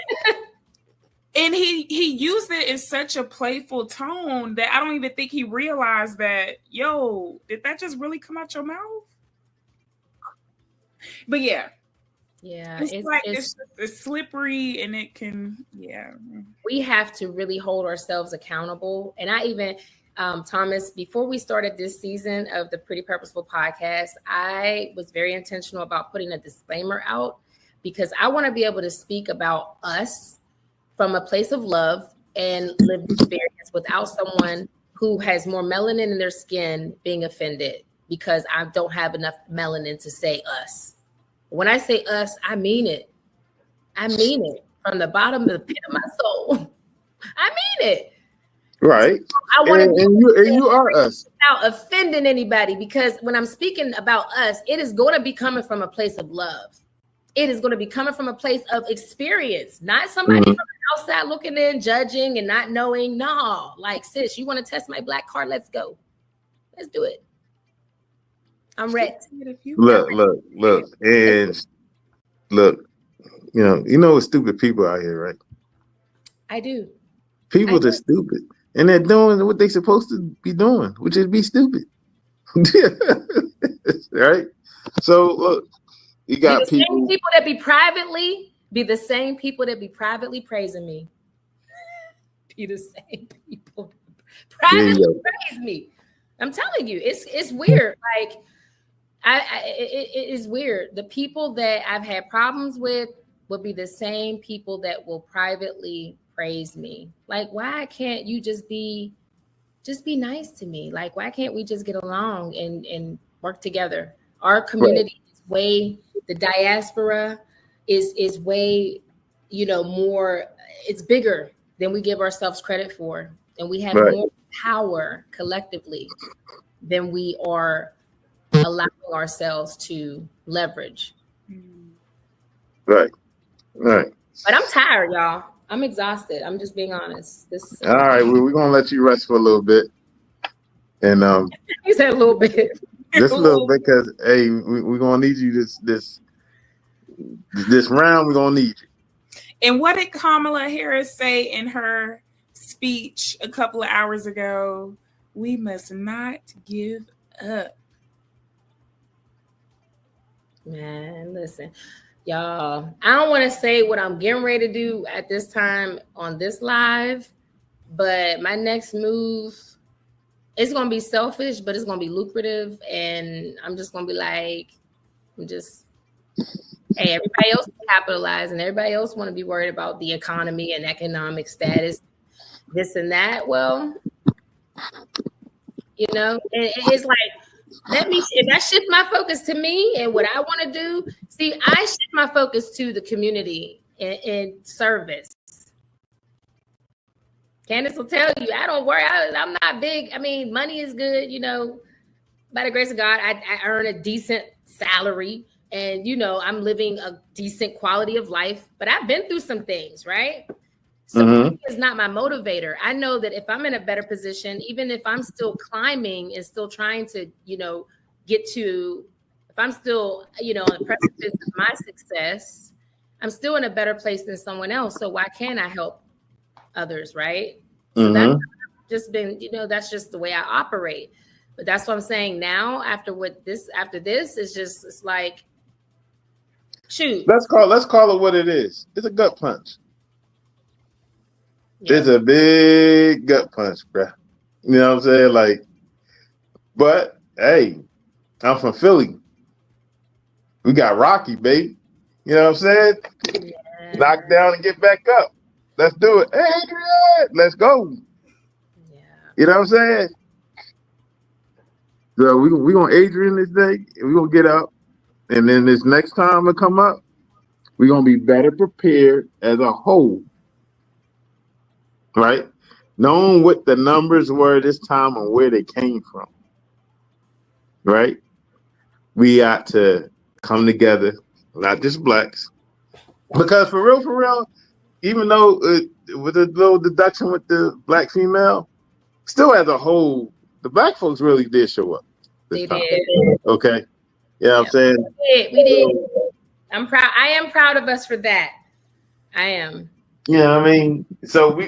And he used it in such a playful tone that I don't even think he realized that, yo, did that just really come out your mouth? But yeah. Yeah. It's slippery, and it can, yeah. We have to really hold ourselves accountable. And I even... Thomas, before we started this season of the Pretty Purposeful podcast, I was very intentional about putting a disclaimer out because I want to be able to speak about us from a place of love and lived experience without someone who has more melanin in their skin being offended because I don't have enough melanin to say us. When I say us, I mean it. I mean it from the bottom of the pit of my soul. I mean it. Right. I want to and you are us without offending anybody, because when I'm speaking about us, it is going to be coming from a place of love. It is going to be coming from a place of experience, not somebody from the outside looking in, judging and not knowing. No, like, sis, you want to test my black card? Let's go. Let's do it. I'm ready. Look, and look. You know what stupid people out here, right? I do. People that stupid. And they're doing what they're supposed to be doing, which is be stupid. Right? So look, you got be the same people that be the same people that be privately praising me. Be the same people privately praise me. I'm telling you, it's weird. Like it is weird. The people that I've had problems with will be the same people that will privately praise me. Like, why can't you just be nice to me? Like, why can't we just get along and work together? Our community is way, the diaspora is way, more, it's bigger than we give ourselves credit for. And we have more power collectively than we are allowing ourselves to leverage. Right. But I'm tired, y'all. I'm exhausted. I'm just being honest. All right, we're gonna let you rest for a little bit, and you said a little bit, just a little bit, because hey, we're gonna need you this round. We're gonna need you. And what did Kamala Harris say in her speech a couple of hours ago? We must not give up. Man, listen. Y'all, I don't want to say what I'm getting ready to do at this time on this live, but my next move, it's going to be selfish, but it's going to be lucrative. And I'm just going to be like, hey, everybody else is capitalized and everybody else want to be worried about the economy and economic status. this and that. Well, you know, it's like, if I shift my focus to me and what I want to do, see, I shift my focus to the community and service. Candace will tell you, I don't worry. I'm not big. I mean, money is good, you know, by the grace of God, I earn a decent salary and, you know, I'm living a decent quality of life, but I've been through some things, right? So money is not my motivator. I know that if I'm in a better position, even if I'm still climbing and still trying to, you know, get to, if I'm still, you know, on the precipice of my success, I'm still in a better place than someone else. So why can't I help others, right? So that's just been, you know, that's just the way I operate. But that's what I'm saying now. After this, it's just, it's like, shoot. Let's call it what it is. It's a gut punch. Yep. It's a big gut punch, bro. You know what I'm saying? Like, but hey, I'm from Philly. We got Rocky, baby. You know what I'm saying? Yeah. Knock down and get back up. Let's do it. Hey, Adrian, let's go. Yeah. You know what I'm saying? So we gonna Adrian this day, and we're gonna get up. And then this next time it come up, we're gonna be better prepared as a whole. Right? Knowing what the numbers were this time and where they came from. Right? We got to come together, not just blacks. Because for real, even though with a little deduction with the black female, still as a whole, the black folks really did show up. They did. Okay. Yeah, I'm saying. We did. I'm proud. I am proud of us for that. I am. Yeah, I mean, so we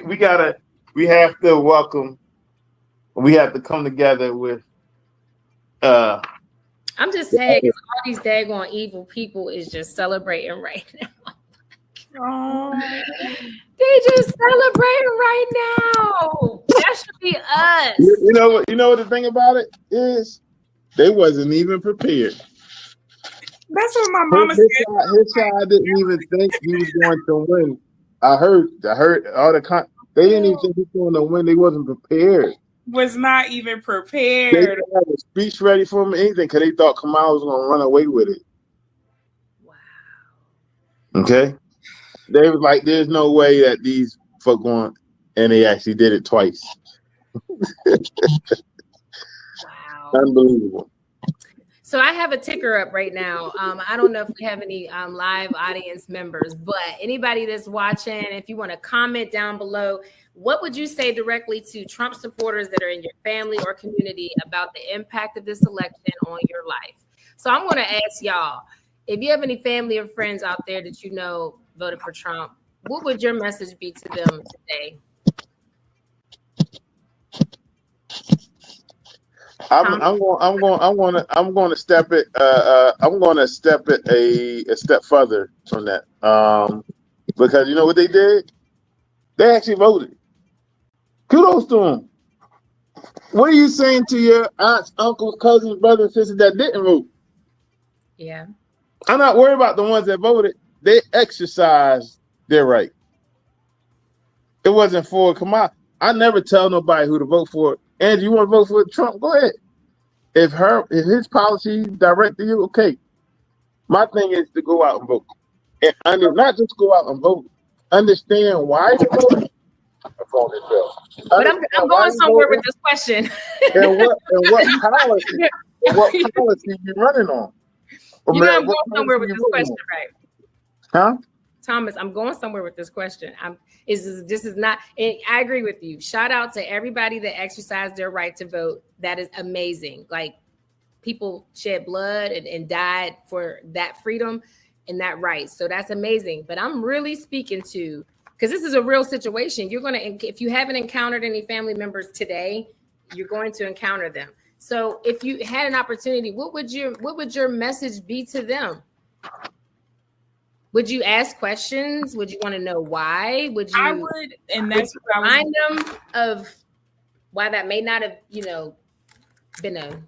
have to welcome, we have to come together with. I'm just saying, all these daggone evil people is just celebrating right now. They just celebrating right now. That should be us. You know what the thing about it is? They wasn't even prepared. That's what my mama said. His side didn't even think he was going to win. I heard all they didn't even think he was going to win. They wasn't prepared. Was not even prepared. They didn't have a speech ready for him or anything because they thought Kamala was going to run away with it. Wow. Okay? They was like, there's no way that these folk going, and they actually did it twice. Wow. Unbelievable. So I have a ticker up right now. I don't know if we have any live audience members, but anybody that's watching, if you want to comment down below, what would you say directly to Trump supporters that are in your family or community about the impact of this election on your life? So I'm going to ask y'all, if you have any family or friends out there that you know voted for Trump, what would your message be to them today? I'm going to step it. I'm going to step it a step further from that. Because you know what they did? They actually voted. Kudos to them. What are you saying to your aunts, uncles, cousins, brothers, sisters that didn't vote? Yeah. I'm not worried about the ones that voted. They exercised their right. It wasn't for Kamala. I never tell nobody who to vote for. And you want to vote for Trump? Go ahead. If his policy direct to you, okay. My thing is to go out and vote, and not just go out and vote. Understand why you voted. But I'm going somewhere with this question. and what policy you running on? You know, I'm going somewhere with this question, right? Huh? Thomas, I'm going somewhere with this question. This is not, and I agree with you. Shout out to everybody that exercised their right to vote. That is amazing. Like, people shed blood and died for that freedom and that right. So that's amazing. But I'm really speaking to, because this is a real situation. You're going to, if you haven't encountered any family members today, you're going to encounter them. So if you had an opportunity, what would your message be to them? Would you ask questions? Would you want to know why? Would you? I would, and that's what I remind them of why that may not have, been a.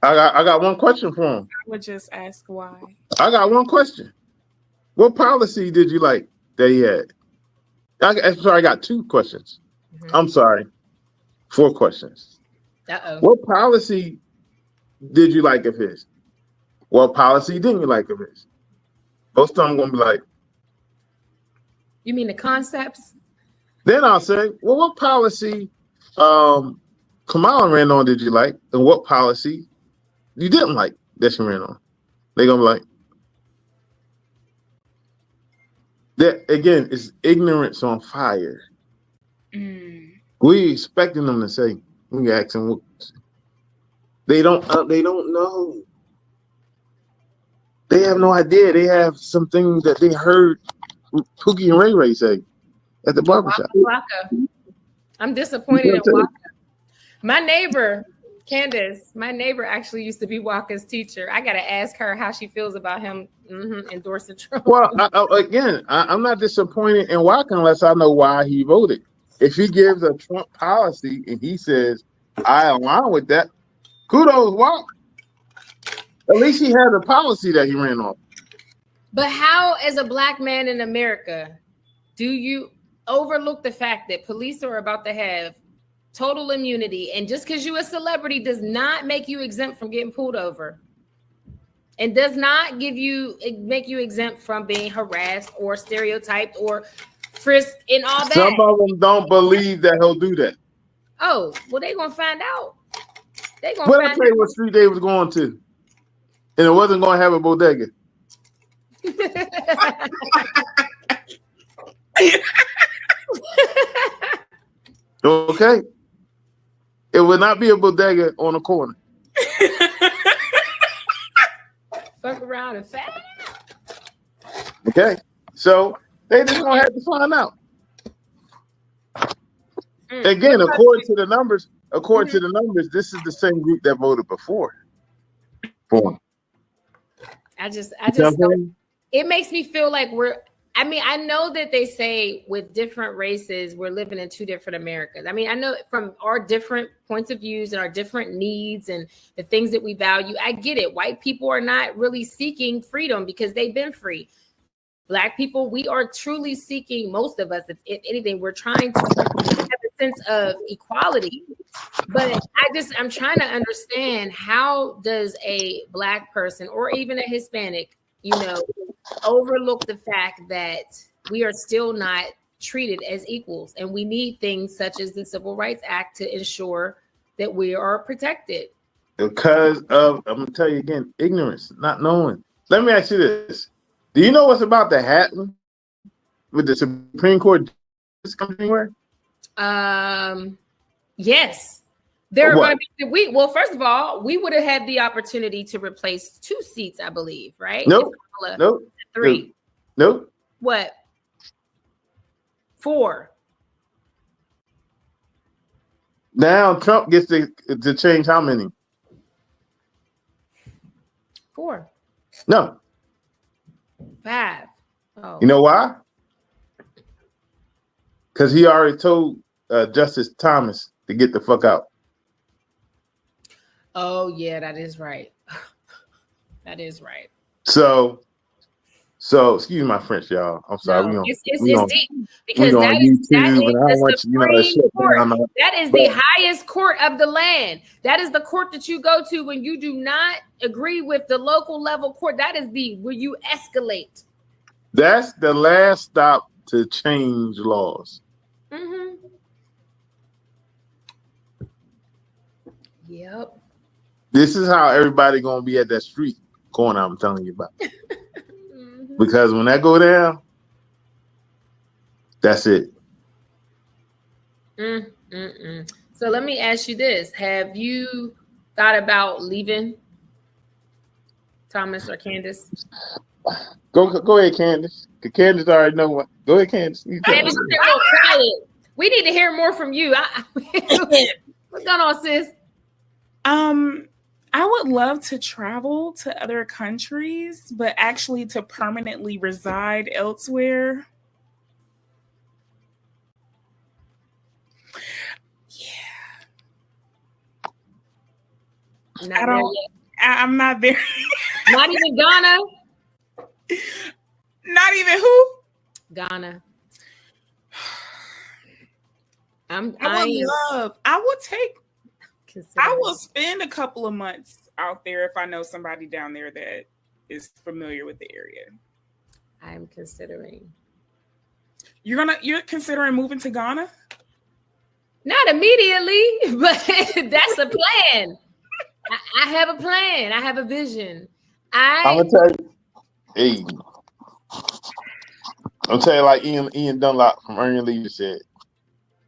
I got one question for him. I would just ask why. I got one question. What policy did you like that he had? I'm sorry, I got 2 questions. Mhm. I'm sorry, 4 questions. Uh-oh. What policy did you like of his? What policy didn't you like of his? Most of them gonna be like, You mean the concepts? then I'll say, well, what policy Kamala ran on did you like? And what policy you didn't like that she ran on? They're gonna be like, that again is ignorance on fire. We expecting them to say, we ask them, they don't know. They have no idea. They have something that they heard Pookie and Ray Ray say at the barbershop. Waka. I'm disappointed in Waka. My neighbor, Candace, my neighbor actually used to be Waka's teacher. I got to ask her how she feels about him endorsing Trump. Well, I'm not disappointed in Waka unless I know why he voted. If he gives a Trump policy and he says, I align with that, kudos, Waka. At least he had a policy that he ran on. But how, as a black man in America, do you overlook the fact that police are about to have total immunity, and just because you're a celebrity does not make you exempt from getting pulled over, and does not make you exempt from being harassed or stereotyped or frisked and all that? Some of them don't believe that he'll do that. Oh, well, they're gonna find out. They're gonna Well, I find tell you out. what street they was going to, and it wasn't going to have a bodega. Okay, it would not be a bodega on a corner. Fuck around and fat. Okay, so they just gonna have to find out. Again, according to the numbers, this is the same group that voted before. For him. I just it makes me feel like I know that they say with different races, we're living in 2 different Americas. I mean, I know from our different points of views and our different needs and the things that we value. I get it. White people are not really seeking freedom because they've been free. Black people, we are truly seeking, most of us, if anything, we're trying to have a sense of equality. But I'm trying to understand, how does a black person or even a Hispanic, overlook the fact that we are still not treated as equals, and we need things such as the Civil Rights Act to ensure that we are protected? Because of, I'm gonna tell you again, ignorance, not knowing. Let me ask you this: do you know what's about to happen with the Supreme Court coming anywhere? Yes. There are going to be first of all, we would have had the opportunity to replace 2 seats, I believe, right? Nope. 3. Nope. What? 4. Now Trump gets to change how many? 4. No. 5. Oh. You know why? Because he already told Justice Thomas to get the fuck out. Oh, yeah, that is right. That is right. So excuse my French, y'all. I'm sorry. No, it's deep, because that is the Supreme Court. That is the highest court of the land. That is the court that you go to when you do not agree with the local level court. That is where you escalate. That's the last stop to change laws. Mm-hmm. Yep. This is how everybody gonna be at that street corner I'm telling you about. Mm-hmm. Because when that go down, that's it. So let me ask you this: have you thought about leaving, Thomas or Candace? Go ahead, Candace. Candace already know what. Go ahead, Candace. Candace, you're real quiet. We need to hear more from you. What's going on, sis? I would love to travel to other countries, but actually to permanently reside elsewhere. I'm not there. Not even Ghana? Not even who? Ghana. I will spend a couple of months out there if I know somebody down there that is familiar with the area. I'm considering. You're considering moving to Ghana? Not immediately, but that's a plan. I have a plan. I have a vision. I'm gonna tell you, hey, I'm telling you, like Ian Dunlop from Earning Leader said,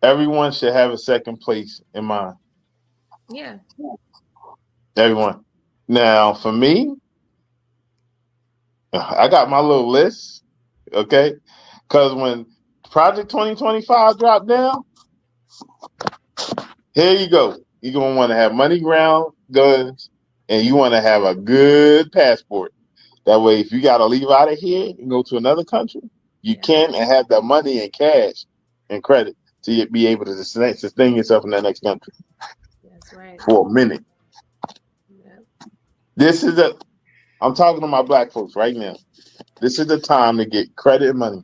everyone should have a second place in mind. Yeah. Everyone. Now, for me, I got my little list, okay? Because when Project 2025 dropped down, here you go. You're going to want to have money, ground, guns, and you want to have a good passport. That way, if you got to leave out of here and go to another country, you can and have that money and cash and credit to be able to sustain yourself in that next country. That's right. For a minute. Yep. I'm talking to my black folks right now. This is the time to get credit and money.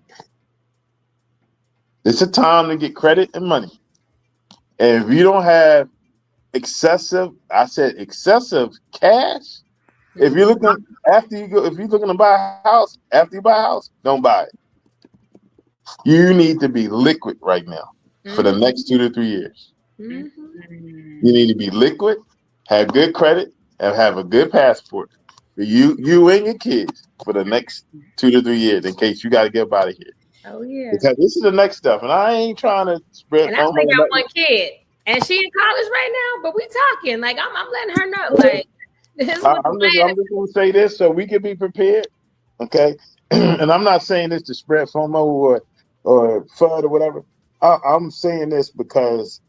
This is the time to get credit and money. And if you don't have excessive cash, if you're looking if you're looking to buy a house, after you buy a house, don't buy it. You need to be liquid right now for the next 2 to 3 years. Mm-hmm. You need to be liquid, have good credit, and have a good passport for you and your kids for the next 2 to 3 years in case you got to get up out of here. Oh yeah. Because this is the next stuff, and I ain't trying to spread. And I only got one kid, and she in college right now. But we talking like I'm letting her know. Like I'm just gonna say this so we can be prepared, okay? And I'm not saying this to spread FOMO or FUD or whatever. I'm saying this because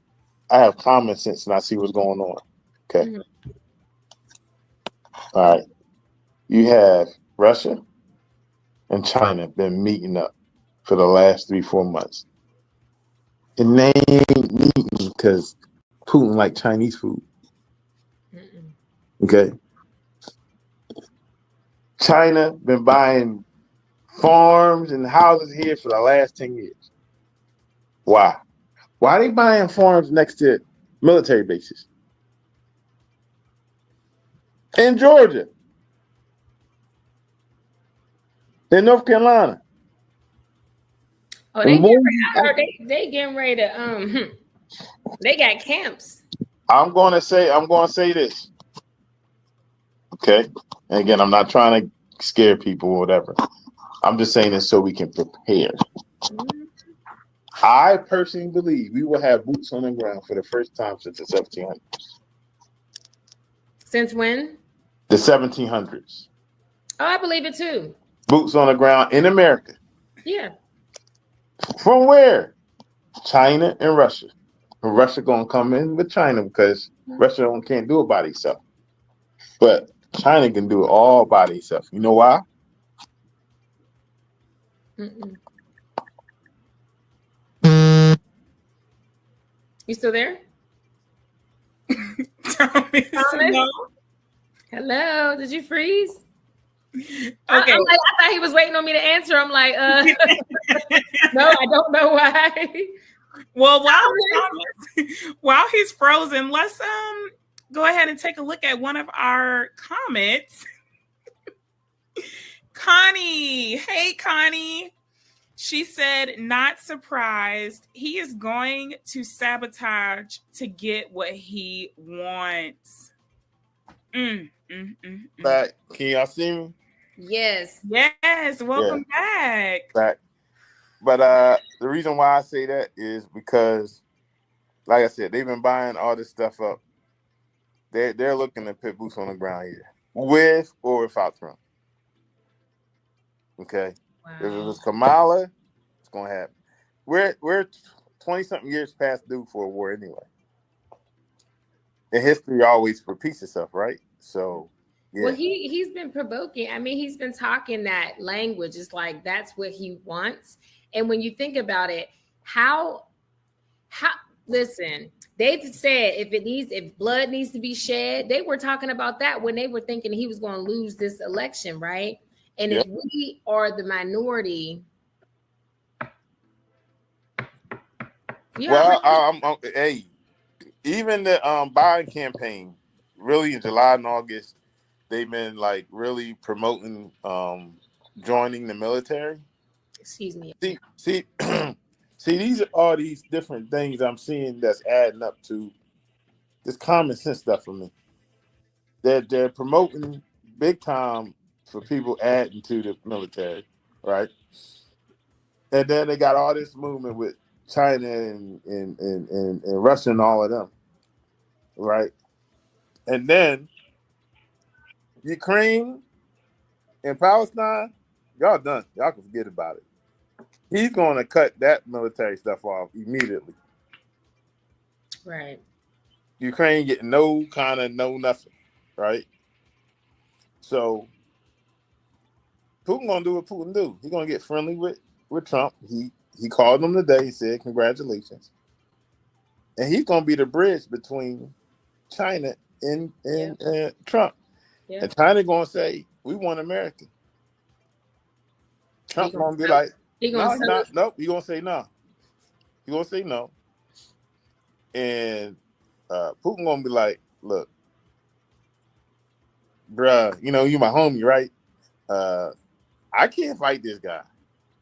I have common sense and I see what's going on. Okay. Mm-hmm. All right. You have Russia and China been meeting up for the last 3-4 months. And they ain't meeting because Putin like Chinese food. Mm-mm. Okay. China been buying farms and houses here for the last 10 years. Why? Why are they buying farms next to military bases? In Georgia. In North Carolina. Oh, they getting ready to they got camps. I'm gonna say this. Okay. And again, I'm not trying to scare people or whatever. I'm just saying this so we can prepare. Mm-hmm. I personally believe we will have boots on the ground for the first time since the 1700s. Since when? The 1700s. Oh, I believe it too. Boots on the ground in America. Yeah. From where? China and Russia. And Russia gonna come in with China because Russia can't do it by itself. But China can do it all by itself. You know why? Mm-mm. You still there? Thomas? Hello? Did you freeze? Okay. I thought he was waiting on me to answer. I'm like, no, I don't know why. Well, while he's frozen, let's go ahead and take a look at one of our comments. Connie. Hey, Connie. She said, not surprised. He is going to sabotage to get what he wants. Back. Can y'all see me? Yes. Yes. Welcome back. Back. But the reason why I say that is because, like I said, they've been buying all this stuff up. They're looking to put boots on the ground here, with or without Trump. Okay. Wow. If it was Kamala, it's gonna happen. We're 20-something years past due for a war anyway. And history always repeats itself, right? So yeah. Well, he's been provoking. I mean, he's been talking that language. It's like that's what he wants. And when you think about it, how listen, they've said if blood needs to be shed, they were talking about that when they were thinking he was going to lose this election, right? And if we are the minority, You Well, already hey, even the Biden campaign, really in July and August, they've been like really promoting joining the military. excuse me. See, see, these are all these different things I'm seeing that's adding up to this common sense stuff for me. They're promoting big time for people adding to the military, right? And then they got all this movement with China and Russia and all of them, right? And then Ukraine and Palestine, y'all done. Y'all can forget about it. He's going to cut that military stuff off immediately. Right. Ukraine getting no nothing, right? So Putin gonna do what Putin do. He's gonna get friendly with Trump. He called him today. He said congratulations, and he's gonna be the bridge between China and Trump. Yeah. And China gonna say we want America. Trump gonna be like, no, he's not. Nope. He gonna say no. He gonna say no. And Putin gonna be like, look, bruh, you my homie, right? I can't fight this guy,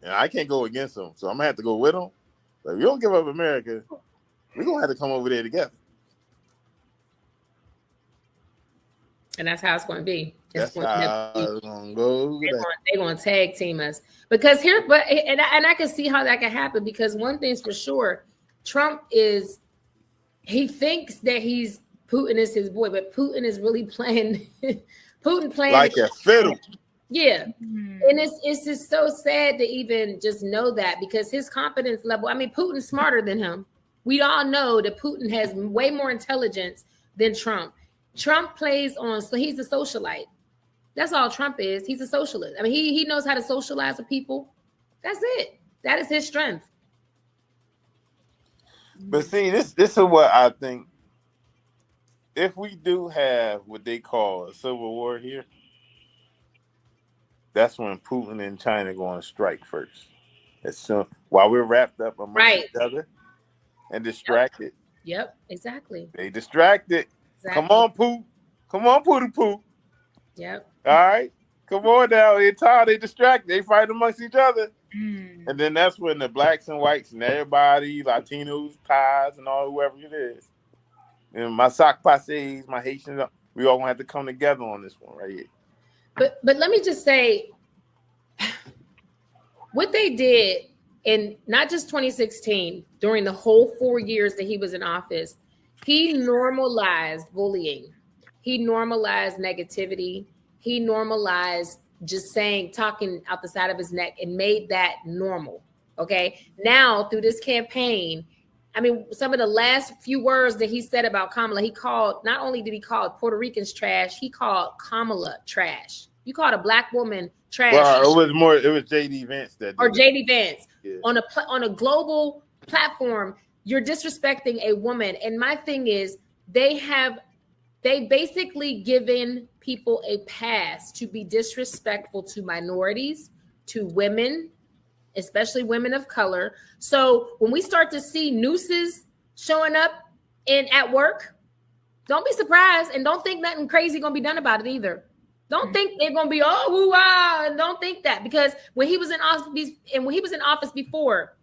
and I can't go against him, so I'm gonna have to go with him. But if you don't give up America, we're gonna have to come over there together. And that's how it's going to be. That's how it's gonna go. They're going to tag team us because and I can see how that can happen because one thing's for sure, Trump he thinks that Putin is his boy, but Putin is really playing like a fiddle. Yeah. And it's just so sad to even just know that because his confidence level, I mean, Putin's smarter than him. We all know that Putin has way more intelligence than Trump. Trump plays so he's a socialite. That's all Trump is. He's a socialist. I mean, he knows how to socialize with people. That's it. That is his strength. But see, this is what I think. If we do have what they call a civil war here, that's when Putin and China are going to strike first. As soon while we're wrapped up amongst each other and distracted. Yep, exactly. They distracted. Exactly. Come on, Pooh. Come on, Pooh. Yep. All right. Come on now. They distracted. They fight amongst each other. And then that's when the blacks and whites and everybody, Latinos, Thais, and all whoever it is. And my sock passes, my Haitians, we all gonna have to come together on this one right here. But let me just say, what they did in not just 2016, during the whole 4 years that he was in office, he normalized bullying. He normalized negativity. He normalized just talking out the side of his neck and made that normal. Okay. Now through this campaign, I mean, some of the last few words that he said about Kamala, not only did he call Puerto Ricans trash, he called Kamala trash. You called a black woman trash. Well, it was JD Vance that did or JD Vance. Yeah. On a global platform, you're disrespecting a woman. And my thing is, they basically given people a pass to be disrespectful to minorities, to women, especially women of color. So when we start to see nooses showing up at work, don't be surprised and don't think nothing crazy gonna be done about it either. Don't think they're gonna be and don't think that, because when he was in office before,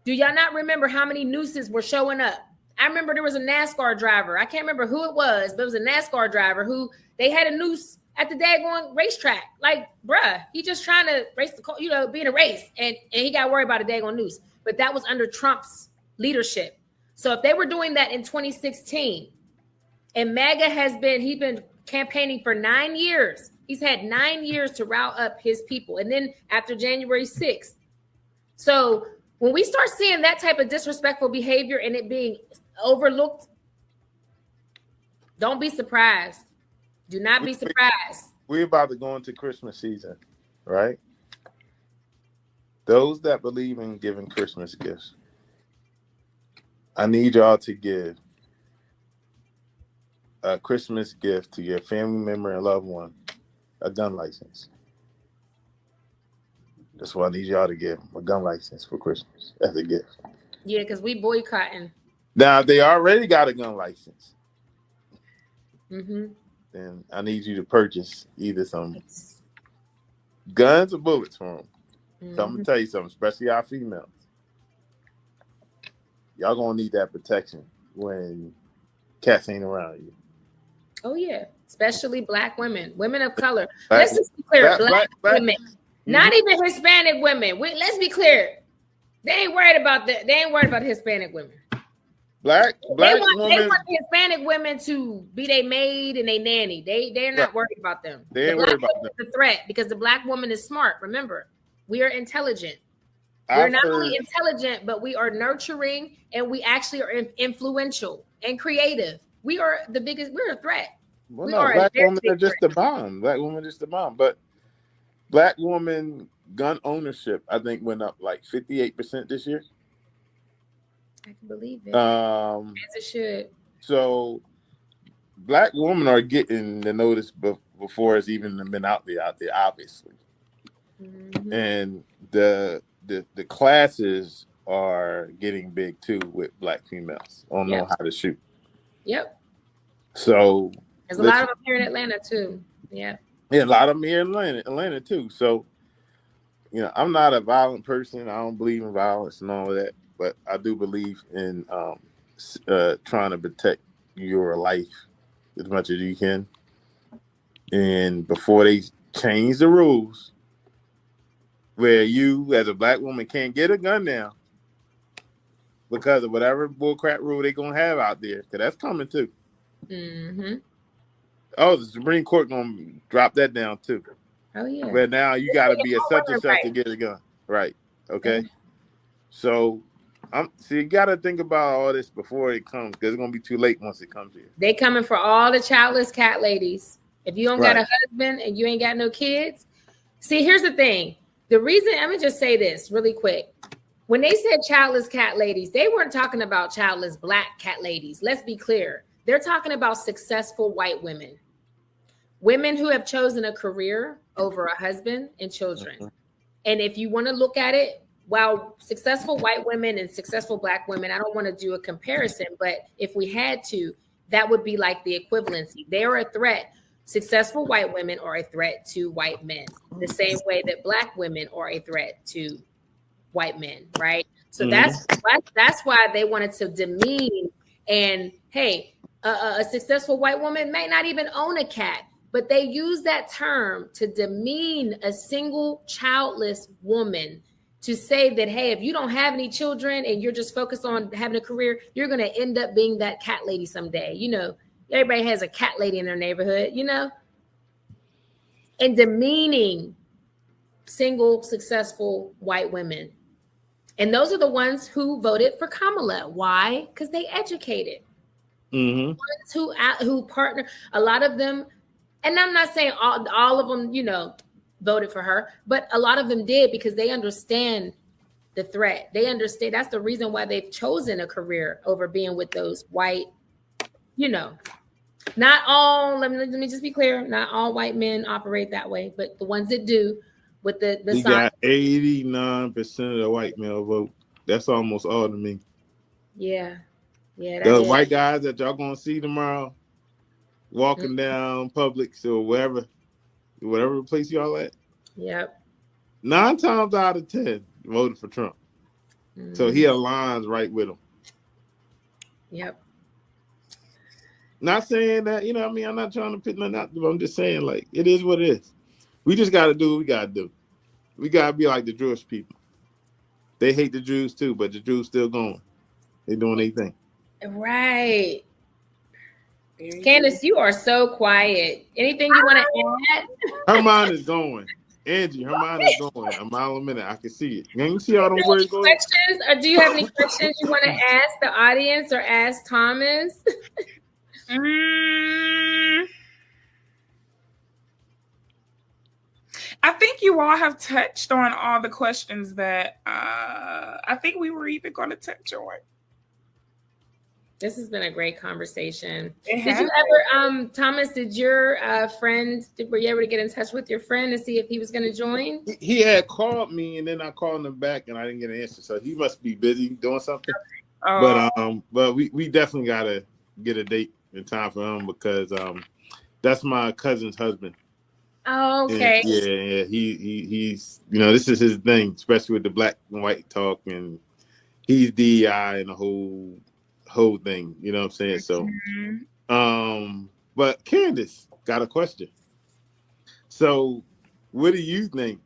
do y'all not remember how many nooses were showing up? I remember there was a NASCAR driver. I can't remember who it was, but it was a NASCAR driver who they had a noose at the daggone racetrack. Like, bruh, he just trying to race be in a race, and he got worried about a daggone noose. But that was under Trump's leadership. So if they were doing that in 2016, and MAGA he's been campaigning for 9 years. He's had 9 years to rile up his people. And then after January 6th. So when we start seeing that type of disrespectful behavior and it being overlooked, don't be surprised. Do not be surprised. We're about to go into Christmas season, right? Those that believe in giving Christmas gifts, I need y'all to give a Christmas gift to your family member and loved one, a gun license. That's what I need y'all to give, a gun license for Christmas as a gift. Yeah, because we boycotting. Now, if they already got a gun license, Mm-hmm. then I need you to purchase either some guns or bullets for them. Mm-hmm. So I'm gonna tell you something, especially our females. Y'all gonna need that protection when cats ain't around you. Oh yeah, especially Black women, women of color. Black- Let's just be clear, black women, not even Hispanic women. Let's be clear, they ain't worried about that. They ain't worried about Hispanic women. Black They women. want the Hispanic women to be their maid and they nanny. They're not worried about them. They ain't worried about them. The threat because the Black woman is smart. Remember, we are intelligent. We're not only intelligent, but we are nurturing and we actually are influential and creative. We are the biggest. We're a threat. Well, no, Black women are just the bomb. Black women are just the bomb. But Black woman gun ownership, I think, went up like 58% this year. I can believe it. As it should. So Black women are getting the notice before it's even been out there, obviously. Mm-hmm. And the classes are getting big too with Black females on know how to shoot. Yep. So there's a lot of them here in Atlanta too. Yeah. Yeah, a lot of them here in Atlanta too. So, I'm not a violent person. I don't believe in violence and all of that. But I do believe in trying to protect your life as much as you can. And before they change the rules, where you as a Black woman can't get a gun now because of whatever bullcrap rule they're going to have out there, because that's coming too. Mm-hmm. Oh, the Supreme Court going to drop that down too. Oh, yeah. Where now you got to be a such and such to get a gun. Right. Okay. Mm-hmm. So, you got to think about all this before it comes, because it's going to be too late once it comes here. They coming for all the childless cat ladies. If you don't got a husband and you ain't got no kids. See, here's the thing. The reason, let me just say this really quick. When they said childless cat ladies, they weren't talking about childless Black cat ladies. Let's be clear. They're talking about successful white women. Women who have chosen a career over a husband and children. Mm-hmm. And if you want to look at it, while successful white women and successful Black women, I don't want to do a comparison, but if we had to, that would be like the equivalency. They are a threat. Successful white women are a threat to white men, the same way that Black women are a threat to white men, right? So that's why they wanted to demean. And hey, a successful white woman may not even own a cat, but they use that term to demean a single childless woman, to say that, hey, if you don't have any children and you're just focused on having a career, you're going to end up being that cat lady someday. Everybody has a cat lady in their neighborhood, and demeaning single successful white women. And those are the ones who voted for Kamala. Why? Because they educated. Mm-hmm. Ones who partner, a lot of them, and I'm not saying all of them, voted for her, but a lot of them did because they understand the threat. They understand that's the reason why they've chosen a career over being with those white, not all, let me just be clear, not all white men operate that way, but the ones that do with the you got 89% of the white male vote. That's almost all to me. Yeah. The white guys that y'all gonna see tomorrow walking down Publix or whatever place y'all at. Yep. 9 times out of 10 voted for Trump. Mm-hmm. So he aligns right with him. Yep. Not saying that, I'm not trying to put nothing out there. I'm just saying, like, it is what it is. We just got to do what we got to do. We got to be like the Jewish people. They hate the Jews too, but the Jews still going. They doing their thing. Right. Candace, you are so quiet. Anything you want to add? Her mind is going. Angie, her mind is going a mile a minute. I can see it. Can you see all them words going? Questions? Or do you have any questions you want to ask the audience or ask Thomas? I think you all have touched on all the questions that I think we were even going to touch on. This has been a great conversation. It Did you has. ever, Thomas, did your were you able to get in touch with your friend to see if he was going to join? He had called me, and then I called him back, and I didn't get an answer. So he must be busy doing something. But we definitely gotta get a date and time for him because that's my cousin's husband. Oh, okay. And yeah. He's this is his thing, especially with the black and white talk, and he's DEI and the whole thing. You know what I'm saying? So, but Candace got a question. So, what do you think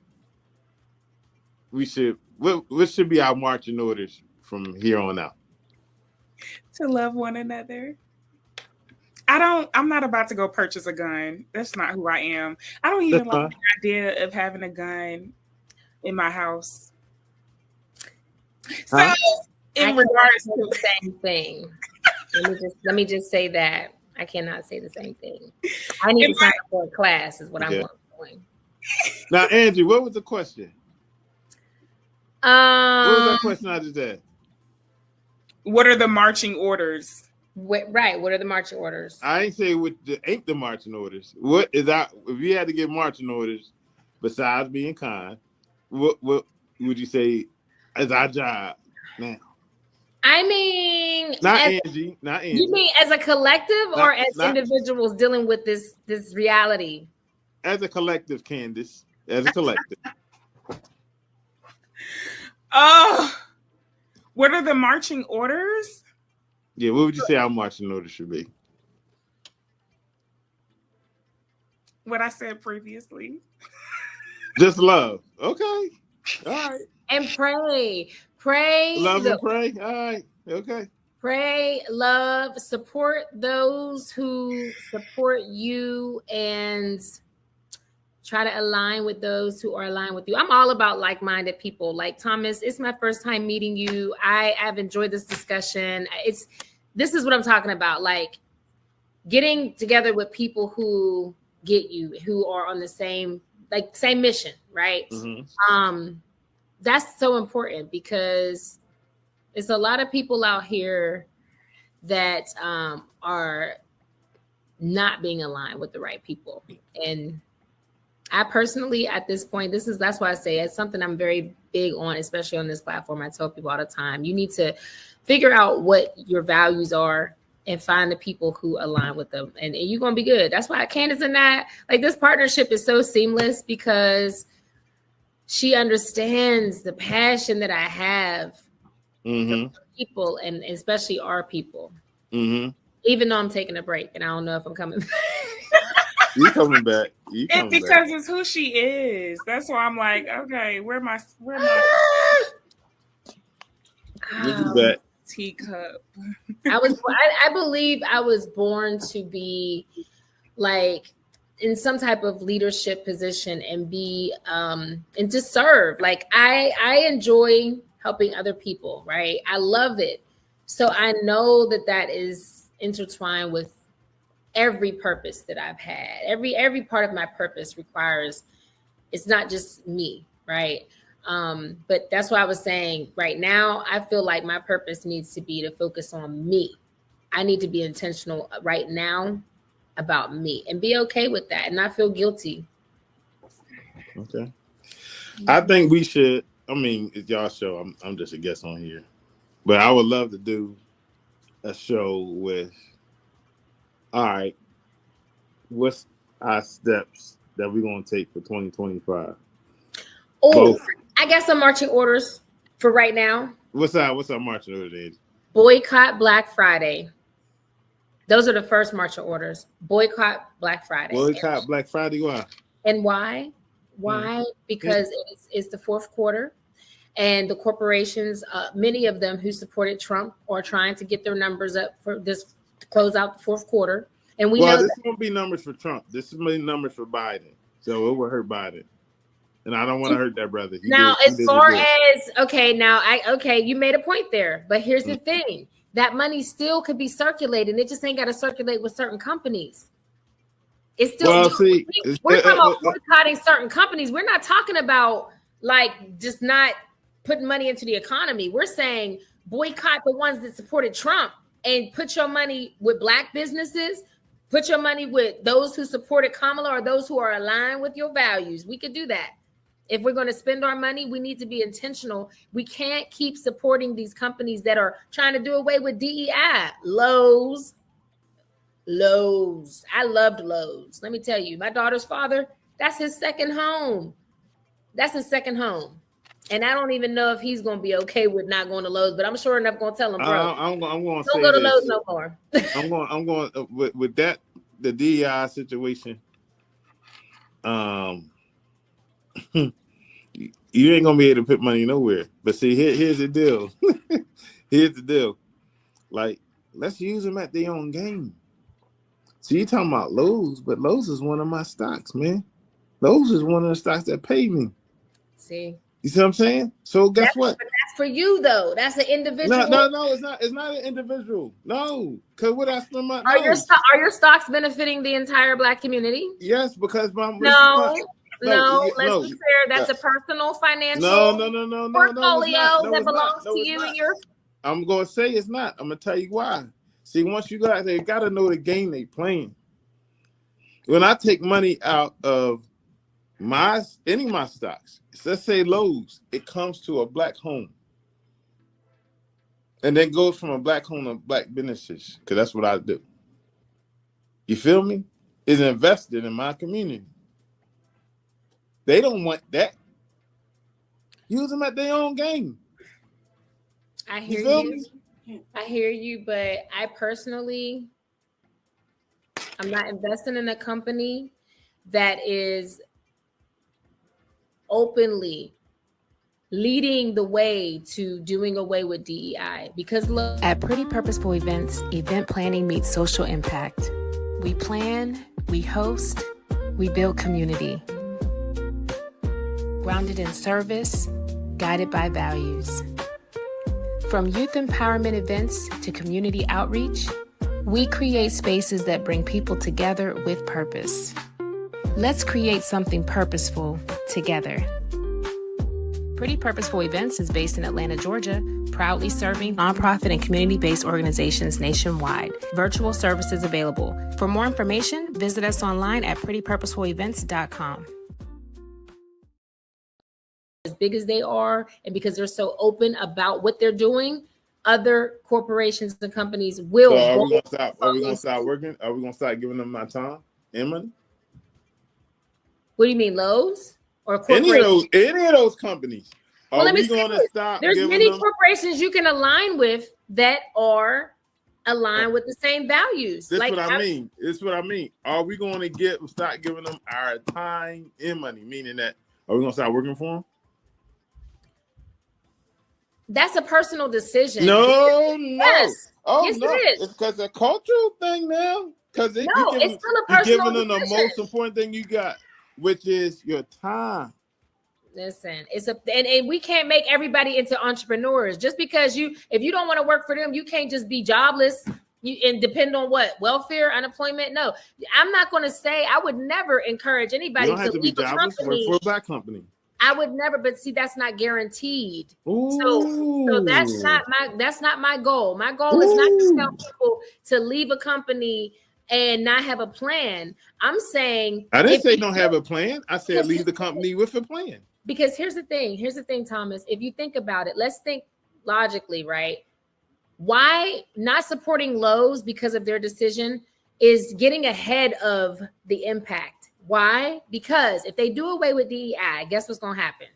we should? What should be our marching orders from here on out? To love one another. I'm not about to go purchase a gun. That's not who I am. I don't even like the idea of having a gun in my house. So, in regards to the same thing, let me just say that I cannot say the same thing. I need to sign up for a class, is what I'm doing. Now, Angie, what was the question? What was that question I just asked? What are the marching orders? What are the marching orders? I ain't say ain't the marching orders. What is that? If you had to give marching orders, besides being kind, what would you say is our job now? I mean, not Angie. You mean as a collective or as individuals dealing with this reality? As a collective, Candace. As a collective. What are the marching orders? Yeah, what would you say our marching orders should be? What I said previously. Just love. Okay. All right. And pray. Love and pray. All right. Okay. Pray, love, support those who support you, and try to align with those who are aligned with you. I'm all about like-minded people. Like Thomas, it's my first time meeting you. I've enjoyed this discussion. This is what I'm talking about. Like getting together with people who get you, who are on the same mission, right? Mm-hmm. That's so important because it's a lot of people out here that are not being aligned with the right people. And I personally, at this point, that's why I say it's something I'm very big on, especially on this platform. I tell people all the time, you need to figure out what your values are and find the people who align with them. And you're going to be good. That's why Candace and I, like this partnership is so seamless because she understands the passion that I have for people and especially our people. Mm-hmm. Even though I'm taking a break and I don't know if I'm coming back. You coming back. Because it's who she is. That's why I'm like, okay, where my teacup. I believe I was born to be like in some type of leadership position and be and to serve. Like I enjoy helping other people, right? I love it. So I know that is intertwined with every purpose that I've had. Every part of my purpose requires, it's not just me, right? But that's why I was saying right now, I feel like my purpose needs to be to focus on me. I need to be intentional right now about me and be okay with that and not feel guilty. Okay. I think we should, it's y'all show. I'm just a guest on here, but I would love to do a show with, all right, what's our steps that we're going to take for 2025? Oh, I got some marching orders for right now. What's our marching orders? Boycott Black Friday. Those are the first marching orders. Boycott Black Friday. Boycott Black Friday. Why? And why? Why? Because it's the fourth quarter. And the corporations, many of them who supported Trump are trying to get their numbers up for this to close out the fourth quarter. And we know this won't be numbers for Trump. This is numbers for Biden. So it will hurt Biden. And I don't want to hurt that brother. You made a point there. But here's the thing. That money still could be circulated. It just ain't got to circulate with certain companies. It's still we're talking about boycotting certain companies. We're not talking about like just not putting money into the economy. We're saying boycott the ones that supported Trump. and put your money with Black businesses, put your money with those who supported Kamala or those who are aligned with your values. We could do that. If we're going to spend our money, we need to be intentional. We can't keep supporting these companies that are trying to do away with DEI. Lowe's. I loved Lowe's. Let me tell you, my daughter's father, that's his second home. And I don't even know if he's going to be okay with not going to Lowe's, but I'm sure enough going to tell him, bro, I'm going to don't say go to this. Lowe's no more. I'm going with that, the DEI situation. You ain't gonna be able to put money nowhere. But see, here's the deal. Here's the deal. Like, let's use them at their own game. So you talking about Lowe's, but Lowe's is one of my stocks, man. Lowe's is one of the stocks that pay me. See? You see what I'm saying? So guess what? But that's for you though. That's an individual. No, it's not. It's not an individual. No, because what I spend my Are your stocks benefiting the entire Black community? Yes, because my let's be fair. That's a personal financial portfolio that belongs to you and your. I'm gonna say it's not. I'm gonna tell you why. See, once you got, they gotta know the game they playing. When I take money out of any of my stocks, let's say Lowe's, it comes to a Black home, and then goes from a Black home to Black businesses, because that's what I do. You feel me? Is invested in my community. They don't want that. Use them at their own game. I hear you. I hear you, but I personally, I'm not investing in a company that is openly leading the way to doing away with DEI. Because look, at Pretty Purposeful Events, event planning meets social impact. We plan, we host, we build community. Grounded in service, guided by values. From youth empowerment events to community outreach, we create spaces that bring people together with purpose. Let's create something purposeful together. Pretty Purposeful Events is based in Atlanta, Georgia, proudly serving nonprofit and community-based organizations nationwide. Virtual services available. For more information, visit us online at prettypurposefulevents.com. As big as they are, and because they're so open about what they're doing, other corporations and companies will. So are we gonna stop working? Are we gonna start giving them my time and money? What do you mean, Lowe's or any of those companies? Are we gonna stop? There's many corporations you can align with that are aligned with the same values. This is what I mean. Are we going to start giving them our time and money? Meaning that, are we gonna start working for them? That's a personal decision. No. Yes. Yes, no. It is. It's because a cultural thing now. Because it's still a personal you're giving them decision. the most important thing you got, which is your time. Listen, and we can't make everybody into entrepreneurs. Just because if you don't want to work for them, you can't just be jobless and depend on what? Welfare, unemployment? No, I'm not going to say, I would never encourage anybody to leave a company. Work for a Black company. I would never, but see, that's not guaranteed. Ooh. So that's not my goal. My goal is not to tell people to leave a company and not have a plan. I'm saying, I didn't say don't have a plan. I said leave the company with a plan. Because here's the thing, Thomas. If you think about it, let's think logically, right? Why not supporting Lowe's because of their decision is getting ahead of the impact. Why? Because if they do away with DEI, guess what's going to happen?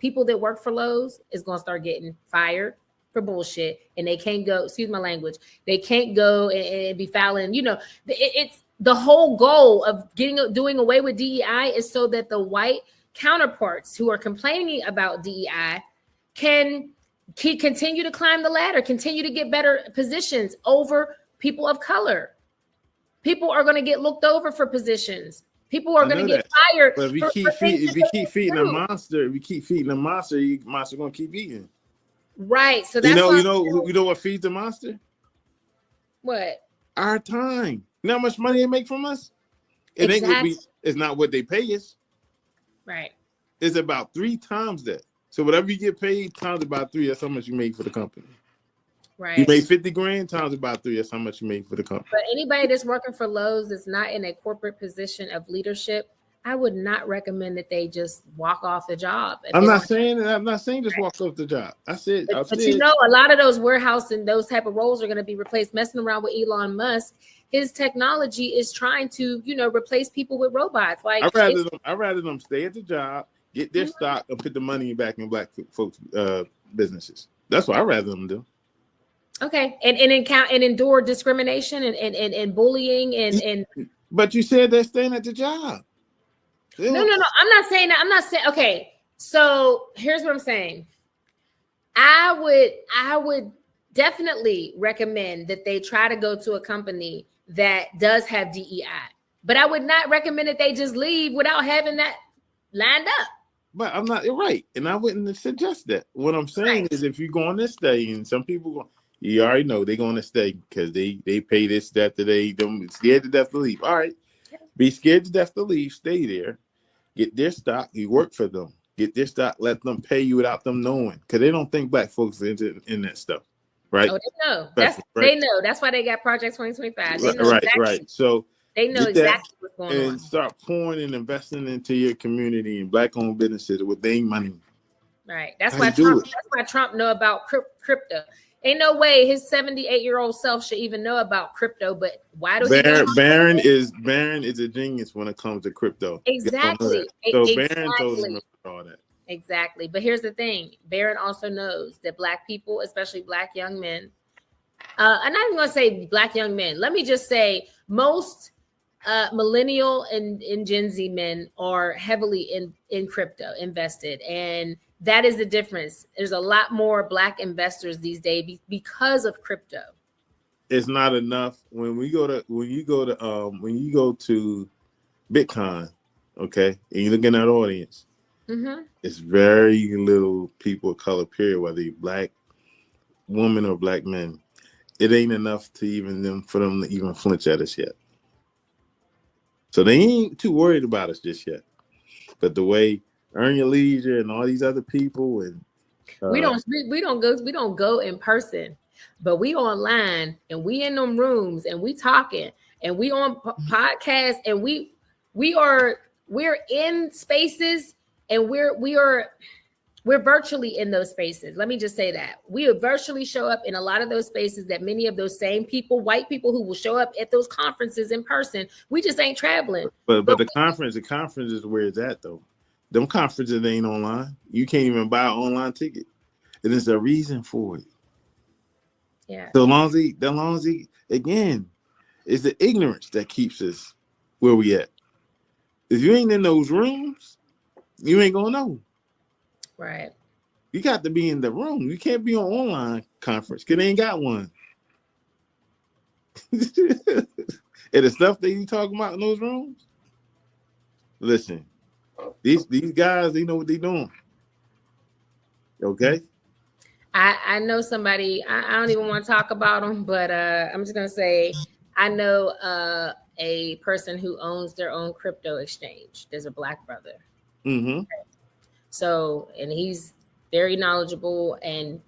People that work for Lowe's is going to start getting fired for bullshit, and they can't go, excuse my language, they can't go and be filing. It's the whole goal of doing away with DEI is so that the white counterparts who are complaining about DEI can continue to climb the ladder, continue to get better positions over people of color. People are going to get looked over for positions. People are going to get fired. But if we keep feeding the monster, the monster going to keep eating. Right. So that's you know what feeds the monster? What? Our time. You know how much money they make from us? It's not what they pay us. Right. It's about 3 times that. So whatever you get paid times about 3, that's how much you make for the company. You Right. made 50 grand times about 3. That's how much you made for the company. But anybody that's working for Lowe's that's not in a corporate position of leadership, I would not recommend that they just walk off the job. I'm not saying just walk off the job. But you know, a lot of those warehouse and those type of roles are going to be replaced. Messing around with Elon Musk, his technology is trying to, replace people with robots. Like I'd rather them stay at the job, get their stock, and put the money back in black folks' businesses. That's what I'd rather them do. Okay, and endure discrimination and bullying and. But you said they're staying at the job. No. I'm not saying that. I'm not saying. Okay, so here's what I'm saying. I would definitely recommend that they try to go to a company that does have DEI, but I would not recommend that they just leave without having that lined up. But I'm not. You're right, and I wouldn't suggest that. What I'm saying is, if you're going to stay, and some people you already know they're going to stay because they pay this, that, they them scared to death to leave. All right, be scared to death to leave. Stay there, get their stock. You work for them. Get their stock. Let them pay you without them knowing, because they don't think black folks are in that stuff, right? Oh, they know. They know. That's why they got Project 2025. They know right. So they know exactly what's going on. And start pouring and investing into your community and black-owned businesses with their money. Right. That's why Trump know about crypto. Ain't no way his 78-year-old self should even know about crypto. But why do Barron is a genius when it comes to crypto. Exactly. So Barron told him all that. Exactly. But here's the thing. Barron also knows that black people, especially black young men, I'm not even going to say black young men. Let me just say most millennial and Gen Z men are heavily in crypto invested. And that is the difference. There's a lot more black investors these days because of crypto. It's not enough when you go to Bitcoin, okay, and you look in that audience. Mm-hmm. It's very little people of color, period, whether you're black woman or black men. It ain't enough for them to even flinch at us yet. So they ain't too worried about us just yet. But the way Earn Your Leisure and all these other people and we don't go in person, but we online and we in them rooms and we talking and we on podcasts and we're in spaces and we're virtually in those spaces. Let me just say that we virtually show up in a lot of those spaces that many of those same people, white people who will show up at those conferences in person. We just ain't traveling. But the conference is where it's at though. Them conferences ain't online. You can't even buy an online ticket. And there's a reason for it. Yeah. So long as he, again, it's the ignorance that keeps us where we at. If you ain't in those rooms, you ain't gonna know. Right. You got to be in the room. You can't be on online conference because they ain't got one. And the stuff that you talking about in those rooms, listen, these guys, they know what they're doing. Okay. I know somebody. I don't even want to talk about them, but I'm just gonna say I know a person who owns their own crypto exchange. There's a black brother. Mm-hmm. So, and he's very knowledgeable and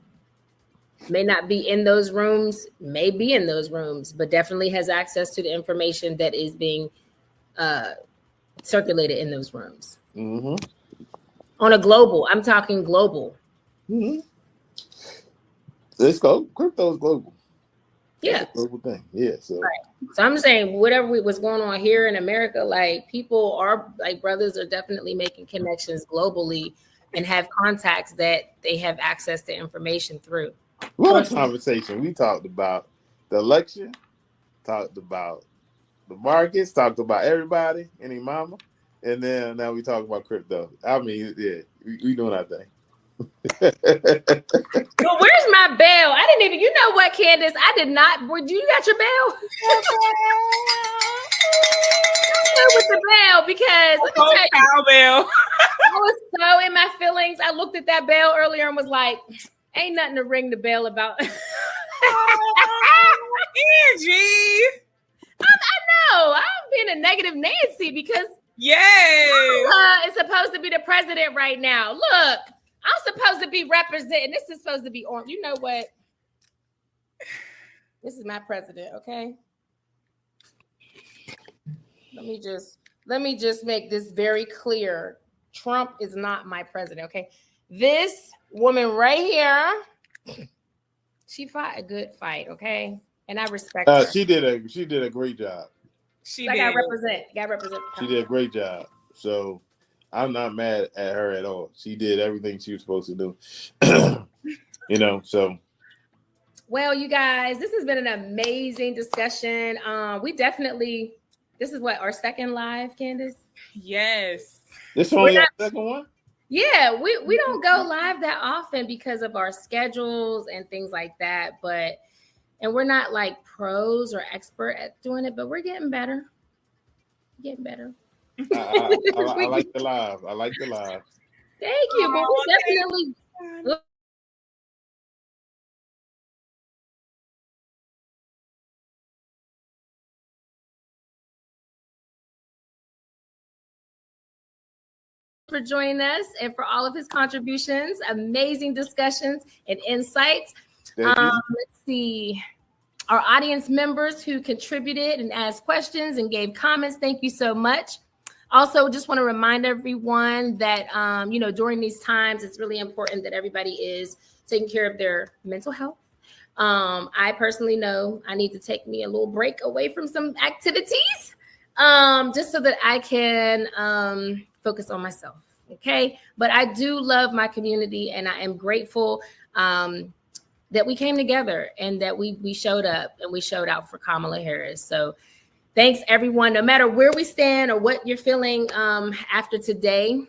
may not be in those rooms, may be in those rooms, but definitely has access to the information that is being circulated in those rooms. Mm-hmm. On a global, I'm talking global. Mm-hmm. Let's go. Crypto is global. Yeah. That's a global thing. Yeah. So. Right. So I'm saying whatever was going on here in America, like people are like brothers are definitely making connections globally and have contacts that they have access to information through. One conversation we talked about the election, talked about the markets, talked about everybody and their mama, and then now we talk about crypto. I mean, yeah, we doing our thing. But where's my bell? I didn't even. You know what, Candace? I did not. You got your bell? With the bell because bell. I was so in my feelings. I looked at that bell earlier and was like, "Ain't nothing to ring the bell about." Angie, I know. I'm being a negative Nancy because it's supposed to be the president right now. Look. I'm supposed to be representing. This is supposed to be on. You know what? This is my president, okay? Let me just make this very clear. Trump is not my president, okay? This woman right here, she fought a good fight, okay? And I respect her. She did a great job. She I did. gotta represent. She did a great job. So I'm not mad at her at all. She did everything she was supposed to do. You know, so. Well, you guys, this has been an amazing discussion. This is what, our second live, Candace? Yes. This is only our second one? Yeah, we don't go live that often because of our schedules and things like that. And we're not like pros or expert at doing it, but we're getting better. Getting better. I like the live. I like the live. Thank you. But we definitely for joining us and for all of his contributions, amazing discussions and insights. Let's see. Our audience members who contributed and asked questions and gave comments, thank you so much. Also, just want to remind everyone that, during these times, it's really important that everybody is taking care of their mental health. I personally know I need to take me a little break away from some activities, just so that I can focus on myself. Okay. But I do love my community, and I am grateful that we came together and that we showed up and we showed out for Kamala Harris. So thanks, everyone. No matter where we stand or what you're feeling after today,